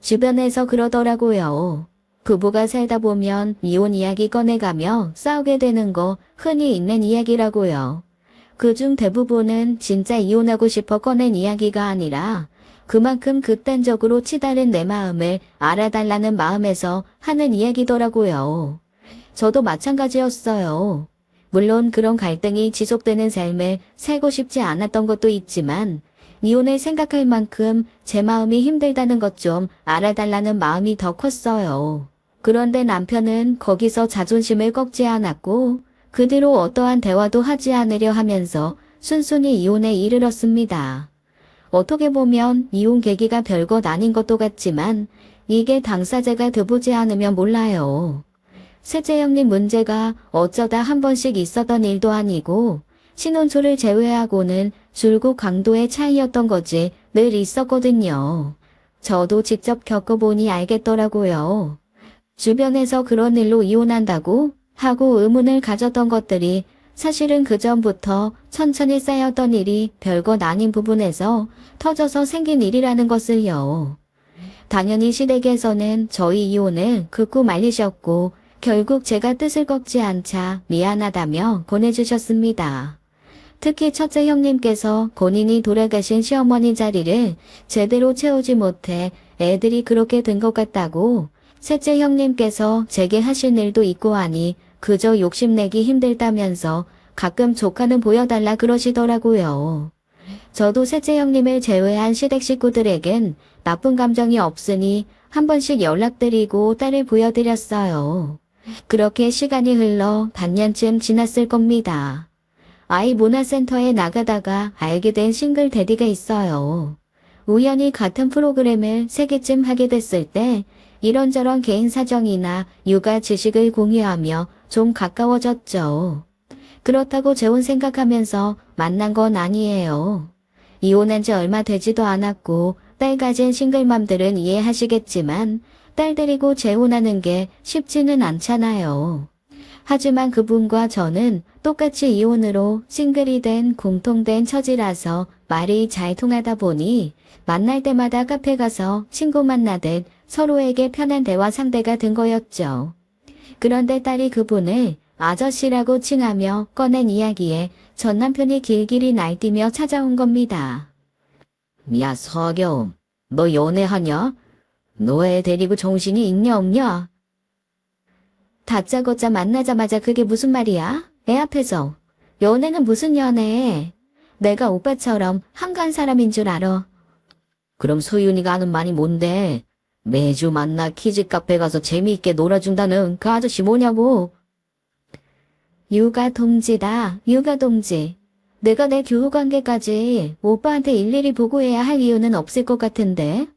주변에서 그러더라고요. 부부가 살다 보면 이혼 이야기 꺼내가며 싸우게 되는 거 흔히 있는 이야기라고요. 그중 대부분은 진짜 이혼하고 싶어 꺼낸 이야기가 아니라 그만큼 극단적으로 치달은 내 마음을 알아달라는 마음에서 하는 이야기더라고요. 저도 마찬가지였어요. 물론 그런 갈등이 지속되는 삶을 살고 싶지 않았던 것도 있지만 이혼을 생각할 만큼 제 마음이 힘들다는 것 좀 알아달라는 마음이 더 컸어요. 그런데 남편은 거기서 자존심을 꺾지 않았고 그 뒤로 어떠한 대화도 하지 않으려 하면서 순순히 이혼에 이르렀습니다. 어떻게 보면 이혼 계기가 별것 아닌 것도 같지만 이게 당사자가 돼보지 않으면 몰라요. 셋째 형님 문제가 어쩌다 한 번씩 있었던 일도 아니고 신혼초를 제외하고는 줄고 강도의 차이였던 거지 늘 있었거든요. 저도 직접 겪어보니 알겠더라고요. 주변에서 그런 일로 이혼한다고 하고 의문을 가졌던 것들이 사실은 그전부터 천천히 쌓였던 일이 별것 아닌 부분에서 터져서 생긴 일이라는 것을요. 당연히 시댁에서는 저희 이혼을 극구 말리셨고 결국 제가 뜻을 꺾지 않자 미안하다며 보내주셨습니다. 특히 첫째 형님께서 본인이 돌아가신 시어머니 자리를 제대로 채우지 못해 애들이 그렇게 된 것 같다고 셋째 형님께서 제게 하신 일도 있고 하니 그저 욕심내기 힘들다면서 가끔 조카는 보여달라 그러시더라고요. 저도 셋째 형님을 제외한 시댁 식구들에겐 나쁜 감정이 없으니 한 번씩 연락드리고 딸을 보여드렸어요. 그렇게 시간이 흘러 반년쯤 지났을 겁니다. 아이 문화센터에 나가다가 알게 된 싱글 대디가 있어요. 우연히 같은 프로그램을 3개쯤 하게 됐을 때 이런저런 개인 사정이나 육아 지식을 공유하며 좀 가까워졌죠. 그렇다고 재혼 생각하면서 만난 건 아니에요. 이혼한 지 얼마 되지도 않았고 딸 가진 싱글맘들은 이해하시겠지만 딸 데리고 재혼하는 게 쉽지는 않잖아요. 하지만 그분과 저는 똑같이 이혼으로 싱글이 된 공통된 처지라서 말이 잘 통하다 보니 만날 때마다 카페 가서 친구 만나듯 서로에게 편한 대화 상대가 된 거였죠. 그런데 딸이 그분을 아저씨라고 칭하며 꺼낸 이야기에 전 남편이 길길이 날뛰며 찾아온 겁니다.
야, 서경, 너 연애하냐? 너 애 데리고 정신이 있냐 없냐?
다짜고짜 만나자마자 그게 무슨 말이야? 애 앞에서. 연애는 무슨 연애? 내가 오빠처럼 한가한 사람인 줄 알아.
그럼 소윤이가 하는 말이 뭔데? 매주 만나 키즈 카페 가서 재미있게 놀아준다는 그 아저씨 뭐냐고?
육아 동지다, 육아 동지. 내가 내 교우 관계까지 오빠한테 일일이 보고해야 할 이유는 없을 것 같은데.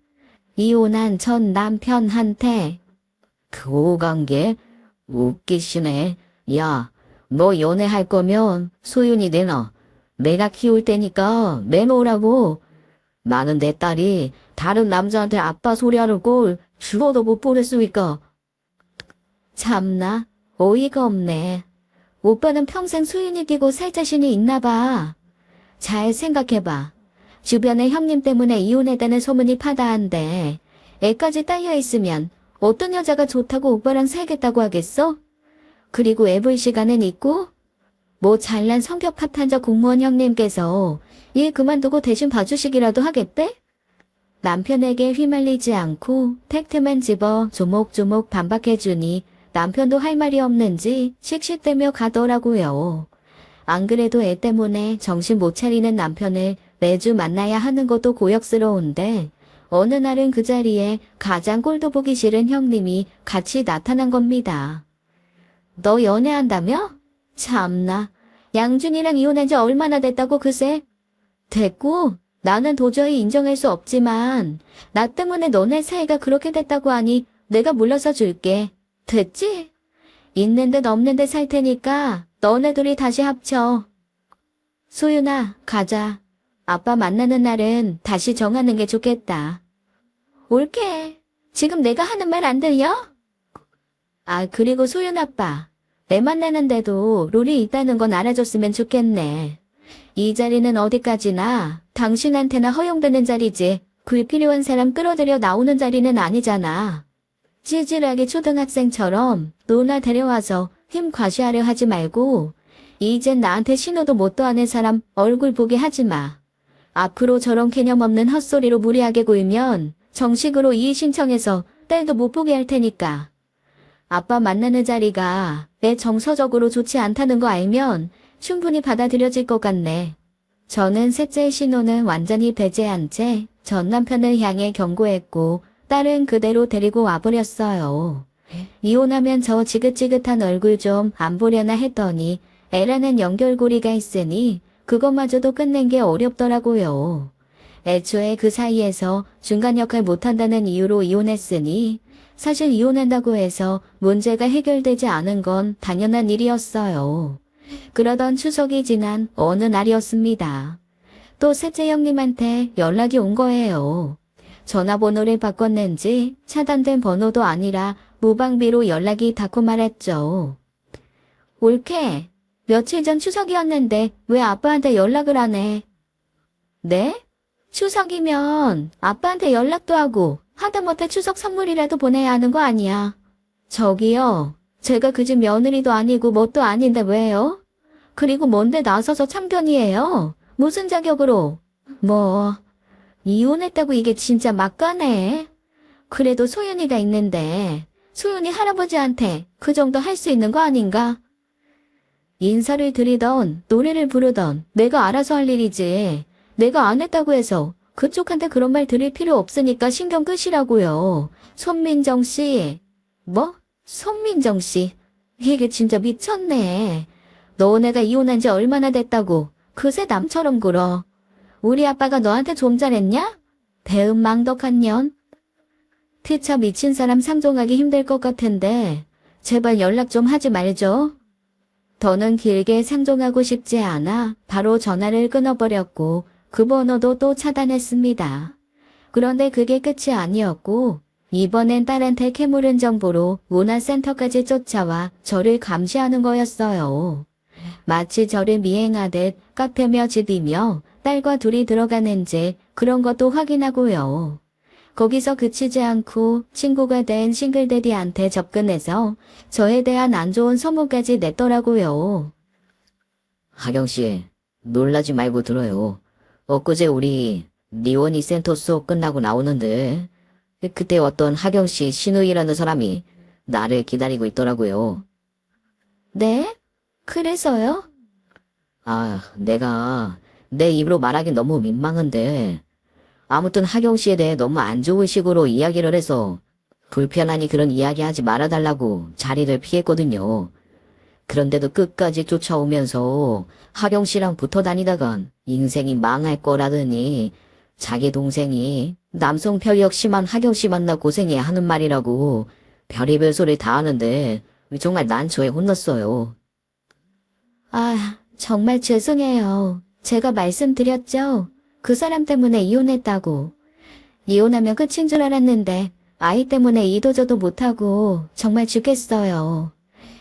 이혼한 전 남편한테.
그 관계? 웃기시네. 야, 너 연애할 거면 소윤이 내놔. 내가 키울 테니까 내놓으라고. 나는 내 딸이 다른 남자한테 아빠 소리하는 꼴 죽어도 못 보냈으니까.
참나, 어이가 없네. 오빠는 평생 수윤이 끼고 살 자신이 있나 봐. 잘 생각해봐. 주변에 형님 때문에 이혼했다는 소문이 파다한데 애까지 딸려 있으면 어떤 여자가 좋다고 오빠랑 살겠다고 하겠어? 그리고 애 볼 시간은 있고? 뭐 잘난 성격 파탄자 공무원 형님께서 일 그만두고 대신 봐주시기라도 하겠대? 남편에게 휘말리지 않고 팩트만 집어 조목조목 반박해주니 남편도 할 말이 없는지 씩씩대며 가더라고요. 안 그래도 애 때문에 정신 못 차리는 남편을 매주 만나야 하는 것도 고역스러운데 어느 날은 그 자리에 가장 꼴도 보기 싫은 형님이 같이 나타난 겁니다. 너 연애한다며? 참나. 양준이랑 이혼한 지 얼마나 됐다고 그새? 됐고 나는 도저히 인정할 수 없지만 나 때문에 너네 사이가 그렇게 됐다고 하니 내가 물러서 줄게. 됐지? 있는 듯 없는 듯 살 테니까 너네 둘이 다시 합쳐. 소윤아, 가자. 아빠 만나는 날은 다시 정하는 게 좋겠다. 옳게. 지금 내가 하는 말 안 들려? 아, 그리고 소윤 아빠. 애 만나는데도 룰이 있다는 건 알아줬으면 좋겠네. 이 자리는 어디까지나 당신한테나 허용되는 자리지 불필요한 사람 끌어들여 나오는 자리는 아니잖아. 찌질하게 초등학생처럼 누나 데려와서 힘 과시하려 하지 말고 이젠 나한테 신호도 못도 안 한 사람 얼굴 보게 하지 마. 앞으로 저런 개념 없는 헛소리로 무리하게 굴면 정식으로 이의 신청해서 딸도 못 보게 할 테니까. 아빠 만나는 자리가 내 정서적으로 좋지 않다는 거 알면 충분히 받아들여질 것 같네. 저는 셋째의 신호는 완전히 배제한 채 전 남편을 향해 경고했고 딸은 그대로 데리고 와버렸어요. 이혼하면 저 지긋지긋한 얼굴 좀 안 보려나 했더니 애라는 연결고리가 있으니 그것마저도 끝낸 게 어렵더라고요. 애초에 그 사이에서 중간 역할 못한다는 이유로 이혼했으니 사실 이혼한다고 해서 문제가 해결되지 않은 건 당연한 일이었어요. 그러던 추석이 지난 어느 날이었습니다. 또 셋째 형님한테 연락이 온 거예요. 전화번호를 바꿨는지 차단된 번호도 아니라 무방비로 연락이 닿고 말았죠. 올케, 며칠 전 추석이었는데 왜 아빠한테 연락을 안 해? 네? 추석이면 아빠한테 연락도 하고 하다못해 추석 선물이라도 보내야 하는 거 아니야. 저기요, 제가 그 집 며느리도 아니고 뭣도 아닌데 왜요? 그리고 뭔데 나서서 참견이에요? 무슨 자격으로? 뭐, 이혼했다고 이게 진짜 막가네. 그래도 소윤이가 있는데 소윤이 할아버지한테 그 정도 할 수 있는 거 아닌가? 인사를 드리던 노래를 부르던 내가 알아서 할 일이지. 내가 안 했다고 해서 그쪽한테 그런 말 드릴 필요 없으니까 신경 끄시라고요. 손민정 씨. 뭐? 손민정 씨. 이게 진짜 미쳤네. 너네가 이혼한 지 얼마나 됐다고 그새 남처럼 굴어. 우리 아빠가 너한테 좀 잘했냐? 배은망덕한 년. 티차 미친 사람 상종하기 힘들 것 같은데 제발 연락 좀 하지 말죠. 더는 길게 상종하고 싶지 않아 바로 전화를 끊어버렸고 그 번호도 또 차단했습니다. 그런데 그게 끝이 아니었고 이번엔 딸한테 캐물은 정보로 문화센터까지 쫓아와 저를 감시하는 거였어요. 마치 저를 미행하듯 카페며 집이며 딸과 둘이 들어가는지 그런 것도 확인하고요. 거기서 그치지 않고 친구가 된 싱글데디한테 접근해서 저에 대한 안 좋은 소문까지 냈더라고요.
하경씨, 놀라지 말고 들어요. 엊그제 우리 리원이 센터 수업 끝나고 나오는데 그때 어떤 하경씨 신우이라는 사람이 나를 기다리고 있더라고요.
네? 그래서요?
내가 내 입으로 말하긴 너무 민망한데 아무튼 하경씨에 대해 너무 안 좋은 식으로 이야기를 해서 불편하니 그런 이야기 하지 말아달라고 자리를 피했거든요. 그런데도 끝까지 쫓아오면서 하경씨랑 붙어 다니다간 인생이 망할 거라더니 자기 동생이 남성 편력 심한 하경씨 만나 고생해야 하는 말이라고 별의별 소리 다 하는데 정말 난처해 혼났어요.
정말 죄송해요. 제가 말씀드렸죠. 그 사람 때문에 이혼했다고. 이혼하면 끝인 줄 알았는데 아이 때문에 이도저도 못하고 정말 죽겠어요.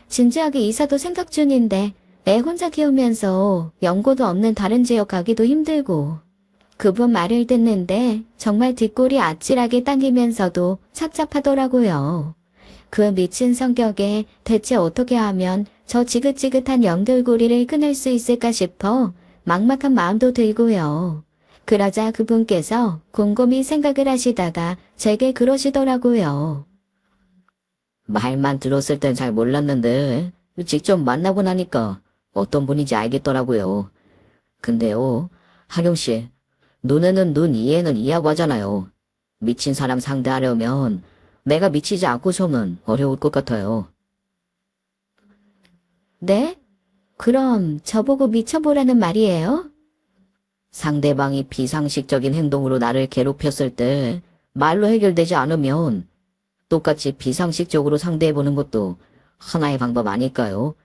진지하게 이사도 생각 중인데 애 혼자 키우면서 연고도 없는 다른 지역 가기도 힘들고. 그분 말을 듣는데 정말 뒷골이 아찔하게 당기면서도 착잡하더라고요. 그 미친 성격에 대체 어떻게 하면 저 지긋지긋한 연결고리를 끊을 수 있을까 싶어 막막한 마음도 들고요. 그러자 그분께서 곰곰이 생각을 하시다가 제게 그러시더라고요.
말만 들었을 땐 잘 몰랐는데 직접 만나고 나니까 어떤 분인지 알겠더라고요. 근데요, 하경씨, 눈에는 눈, 이에는 이하고 하잖아요. 미친 사람 상대하려면 내가 미치지 않고서는 어려울 것 같아요.
네? 그럼 저보고 미쳐보라는 말이에요?
상대방이 비상식적인 행동으로 나를 괴롭혔을 때 말로 해결되지 않으면 똑같이 비상식적으로 상대해보는 것도 하나의 방법 아닐까요?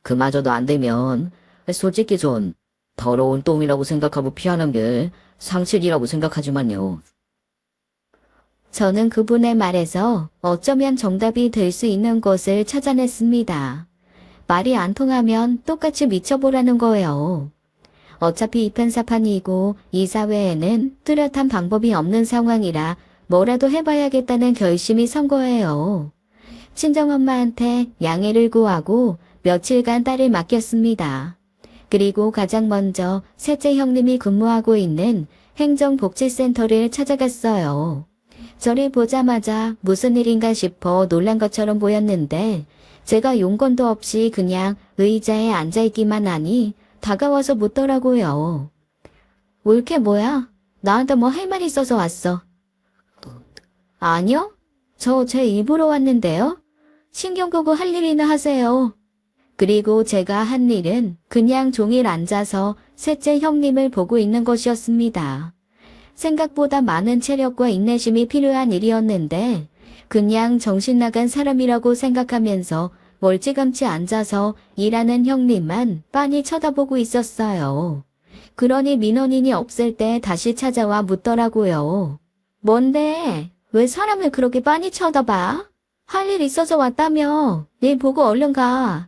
그마저도 안 되면 솔직히 전 더러운 똥이라고 생각하고 피하는 게 상식이라고 생각하지만요.
저는 그분의 말에서 어쩌면 정답이 될 수 있는 것을 찾아냈습니다. 말이 안 통하면 똑같이 미쳐보라는 거예요. 어차피 이편사판이고 이 사회에는 뚜렷한 방법이 없는 상황이라 뭐라도 해봐야겠다는 결심이 선 거예요. 친정엄마한테 양해를 구하고 며칠간 딸을 맡겼습니다. 그리고 가장 먼저 셋째 형님이 근무하고 있는 행정복지센터를 찾아갔어요. 저를 보자마자 무슨 일인가 싶어 놀란 것처럼 보였는데 제가 용건도 없이 그냥 의자에 앉아있기만 하니 다가와서 묻더라고요. 올케 뭐야? 나한테 뭐 할 말 있어서 왔어? 아니요. 저 제 입으로 왔는데요. 신경 끄고 할 일이나 하세요. 그리고 제가 한 일은 그냥 종일 앉아서 셋째 형님을 보고 있는 것이었습니다. 생각보다 많은 체력과 인내심이 필요한 일이었는데 그냥 정신 나간 사람이라고 생각하면서 멀찌감치 앉아서 일하는 형님만 빤히 쳐다보고 있었어요. 그러니 민원인이 없을 때 다시 찾아와 묻더라고요. 뭔데? 왜 사람을 그렇게 빤히 쳐다봐? 할 일 있어서 왔다며. 일 보고 얼른 가.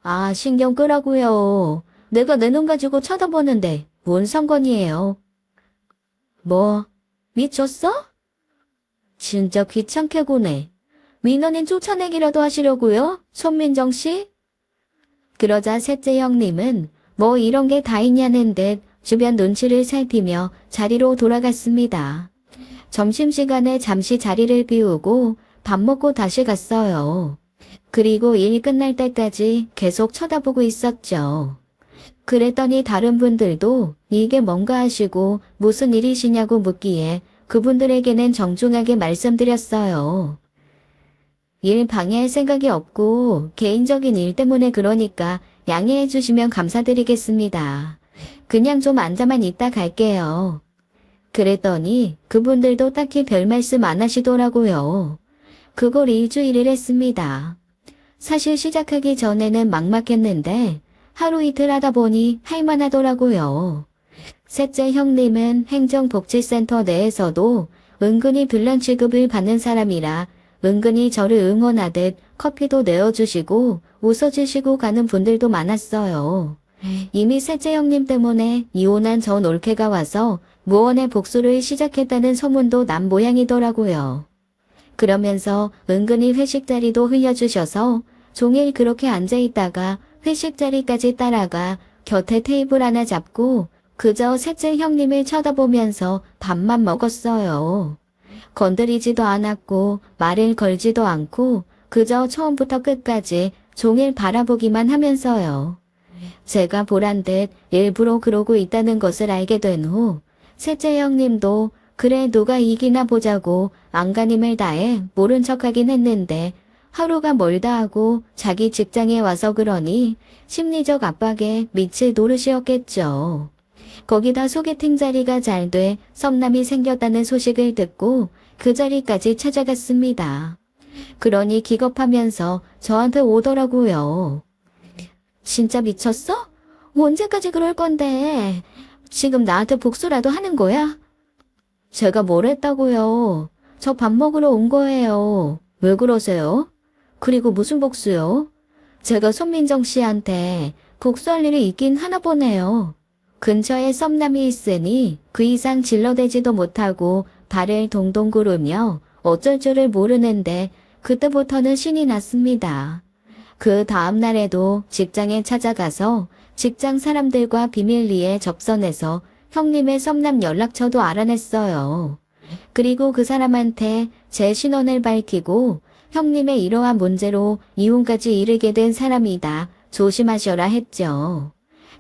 아, 신경 끄라고요. 내가 내 눈 가지고 쳐다보는데 뭔 상관이에요. 뭐, 미쳤어? 진짜 귀찮게 구네. 민원인 쫓아내기라도 하시려고요? 손민정 씨? 그러자 셋째 형님은 뭐 이런 게 다 있냐는 듯 주변 눈치를 살피며 자리로 돌아갔습니다. 점심시간에 잠시 자리를 비우고 밥 먹고 다시 갔어요. 그리고 일 끝날 때까지 계속 쳐다보고 있었죠. 그랬더니 다른 분들도 이게 뭔가 하시고 무슨 일이시냐고 묻기에 그분들에게는 정중하게 말씀드렸어요. 일 방해할 생각이 없고 개인적인 일 때문에 그러니까 양해해 주시면 감사드리겠습니다. 그냥 좀 앉아만 있다 갈게요. 그랬더니 그분들도 딱히 별 말씀 안 하시더라고요. 그걸 일주일을 했습니다. 사실 시작하기 전에는 막막했는데 하루 이틀 하다 보니 할만하더라고요. 셋째 형님은 행정복지센터 내에서도 은근히 빌런 취급을 받는 사람이라 은근히 저를 응원하듯 커피도 내어주시고 웃어주시고 가는 분들도 많았어요. 이미 셋째 형님 때문에 이혼한 전 올케가 와서 무언의 복수를 시작했다는 소문도 난 모양이더라고요. 그러면서 은근히 회식 자리도 흘려주셔서 종일 그렇게 앉아있다가 회식 자리까지 따라가 곁에 테이블 하나 잡고 그저 셋째 형님을 쳐다보면서 밥만 먹었어요. 건드리지도 않았고 말을 걸지도 않고 그저 처음부터 끝까지 종일 바라보기만 하면서요. 제가 보란 듯 일부러 그러고 있다는 것을 알게 된 후 셋째 형님도 그래 누가 이기나 보자고 안간힘을 다해 모른 척하긴 했는데 하루가 멀다 하고 자기 직장에 와서 그러니 심리적 압박에 미칠 노릇이었겠죠. 거기다 소개팅 자리가 잘 돼 썸남이 생겼다는 소식을 듣고 그 자리까지 찾아갔습니다. 그러니 기겁하면서 저한테 오더라고요. 진짜 미쳤어? 언제까지 그럴 건데? 지금 나한테 복수라도 하는 거야? 제가 뭘 했다고요? 저 밥 먹으러 온 거예요. 왜 그러세요? 그리고 무슨 복수요? 제가 손민정 씨한테 복수할 일이 있긴 하나 보네요. 근처에 썸남이 있으니 그 이상 질러대지도 못하고 발을 동동 구르며 어쩔 줄을 모르는데 그때부터는 신이 났습니다. 그 다음 날에도 직장에 찾아가서 직장 사람들과 비밀리에 접선해서 형님의 썸남 연락처도 알아냈어요. 그리고 그 사람한테 제 신원을 밝히고 형님의 이러한 문제로 이혼까지 이르게 된 사람이다. 조심하셔라 했죠.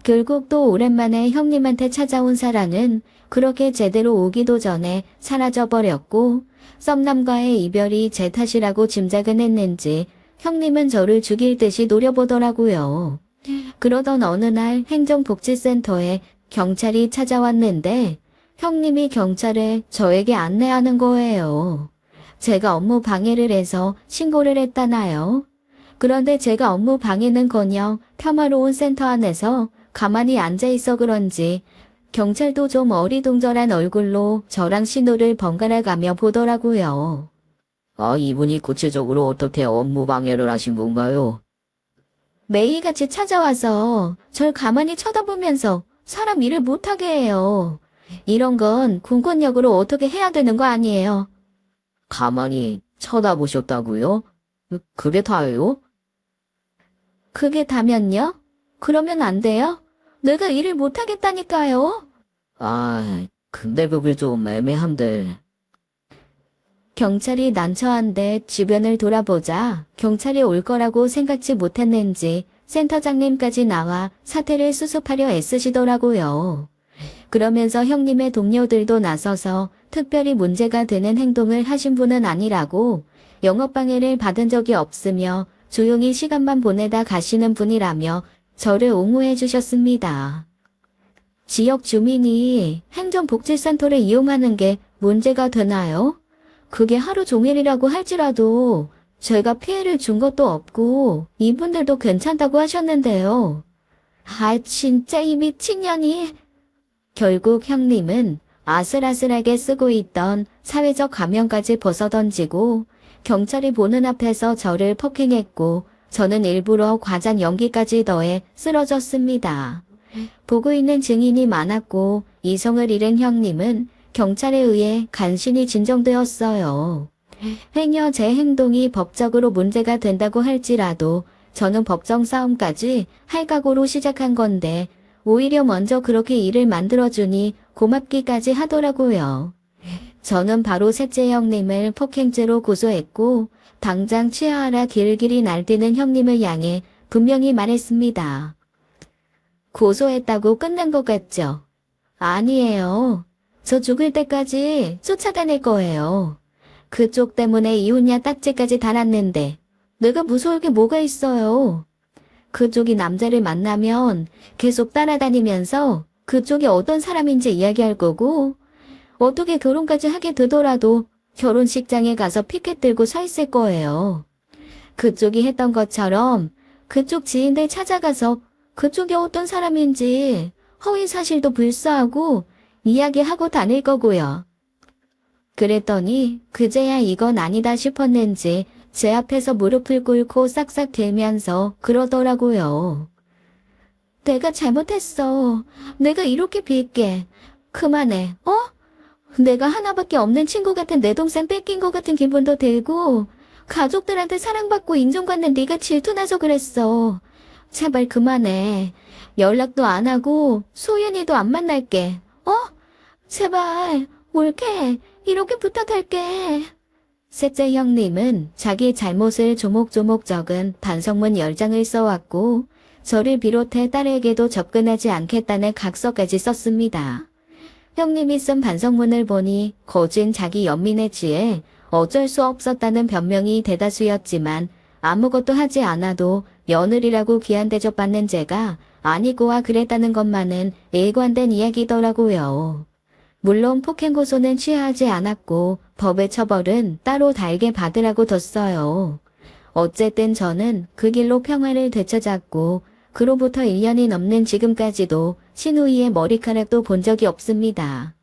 결국 또 오랜만에 형님한테 찾아온 사람은 그렇게 제대로 오기도 전에 사라져버렸고 썸남과의 이별이 제 탓이라고 짐작은 했는지 형님은 저를 죽일 듯이 노려보더라고요. 그러던 어느 날 행정복지센터에 경찰이 찾아왔는데 형님이 경찰에 저에게 안내하는 거예요. 제가 업무 방해를 해서 신고를 했다나요? 그런데 제가 업무 방해는커녕 평화로운 센터 안에서 가만히 앉아있어 그런지 경찰도 좀 어리둥절한 얼굴로 저랑 신호를 번갈아 가며 보더라고요.
아, 이분이 구체적으로 어떻게 업무 방해를 하신 건가요?
매일같이 찾아와서 절 가만히 쳐다보면서 사람 일을 못하게 해요. 이런 건 공권력으로 어떻게 해야 되는 거 아니에요.
가만히 쳐다보셨다고요? 그게 다예요?
그게 다면요? 그러면 안 돼요? 내가 일을 못하겠다니까요.
아, 근데 그게 좀 애매한데.
경찰이 난처한데 주변을 돌아보자 경찰이 올 거라고 생각지 못했는지 센터장님까지 나와 사태를 수습하려 애쓰시더라고요. 그러면서 형님의 동료들도 나서서 특별히 문제가 되는 행동을 하신 분은 아니라고 영업방해를 받은 적이 없으며 조용히 시간만 보내다 가시는 분이라며 저를 옹호해 주셨습니다. 지역 주민이 행정복지센터를 이용하는 게 문제가 되나요? 그게 하루 종일이라고 할지라도 제가 피해를 준 것도 없고 이분들도 괜찮다고 하셨는데요. 아, 진짜 이 미친년이. 결국 형님은 아슬아슬하게 쓰고 있던 사회적 가면까지 벗어던지고 경찰이 보는 앞에서 저를 폭행했고 저는 일부러 과장 연기까지 더해 쓰러졌습니다. 보고 있는 증인이 많았고 이성을 잃은 형님은 경찰에 의해 간신히 진정되었어요. 행여 제 행동이 법적으로 문제가 된다고 할지라도 저는 법정 싸움까지 할 각오로 시작한 건데 오히려 먼저 그렇게 일을 만들어주니 고맙기까지 하더라고요. 저는 바로 셋째 형님을 폭행죄로 고소했고 당장 취하하라 길길이 날뛰는 형님을 향해 분명히 말했습니다. 고소했다고 끝난 것 같죠? 아니에요. 저 죽을 때까지 쫓아다닐 거예요. 그쪽 때문에 이혼녀 딱지까지 달았는데 내가 무서울 게 뭐가 있어요. 그쪽이 남자를 만나면 계속 따라다니면서 그쪽이 어떤 사람인지 이야기할 거고 어떻게 결혼까지 하게 되더라도 결혼식장에 가서 피켓 들고 서 있을 거예요. 그쪽이 했던 것처럼 그쪽 지인들 찾아가서 그쪽이 어떤 사람인지 허위 사실도 불사하고 이야기하고 다닐 거고요. 그랬더니 그제야 이건 아니다 싶었는지 제 앞에서 무릎을 꿇고 싹싹 들면서 그러더라고요. 내가 잘못했어. 내가 이렇게 빌게. 그만해. 어? 내가 하나밖에 없는 친구 같은 내 동생 뺏긴 것 같은 기분도 들고 가족들한테 사랑받고 인정받는 네가 질투나서 그랬어. 제발 그만해. 연락도 안 하고 소연이도 안 만날게. 어? 제발 올게. 이렇게 부탁할게. 셋째 형님은 자기 잘못을 조목조목 적은 반성문 10장을 써왔고 저를 비롯해 딸에게도 접근하지 않겠다는 각서까지 썼습니다. 형님이 쓴 반성문을 보니 거진 자기 연민에 취해 어쩔 수 없었다는 변명이 대다수였지만 아무것도 하지 않아도 며느리라고 귀한 대접받는 제가 아니고와 그랬다는 것만은 일관된 이야기더라고요. 물론 폭행 고소는 취하지 않았고 법의 처벌은 따로 달게 받으라고 뒀어요. 어쨌든 저는 그 길로 평화를 되찾았고 그로부터 1년이 넘는 지금까지도 신우이의 머리카락도 본 적이 없습니다.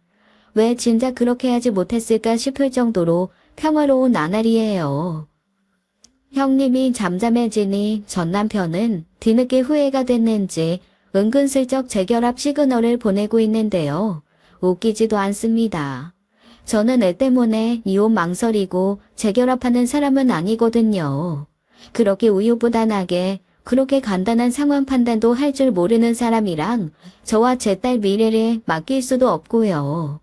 왜 진작 그렇게 하지 못했을까 싶을 정도로 평화로운 나날이에요. 형님이 잠잠해지니 전 남편은 뒤늦게 후회가 됐는지 은근슬쩍 재결합 시그널을 보내고 있는데요. 웃기지도 않습니다. 저는 애 때문에 이혼 망설이고 재결합하는 사람은 아니거든요. 그렇게 우유부단하게 그렇게 간단한 상황 판단도 할 줄 모르는 사람이랑 저와 제 딸 미래를 맡길 수도 없고요.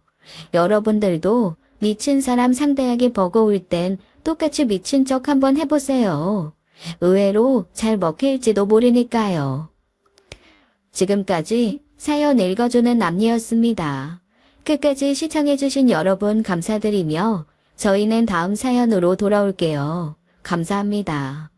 여러분들도 미친 사람 상대하기 버거울 땐 똑같이 미친 척 한번 해보세요. 의외로 잘 먹힐지도 모르니까요. 지금까지 사연 읽어주는 남녀였습니다. 끝까지 시청해주신 여러분 감사드리며 저희는 다음 사연으로 돌아올게요. 감사합니다.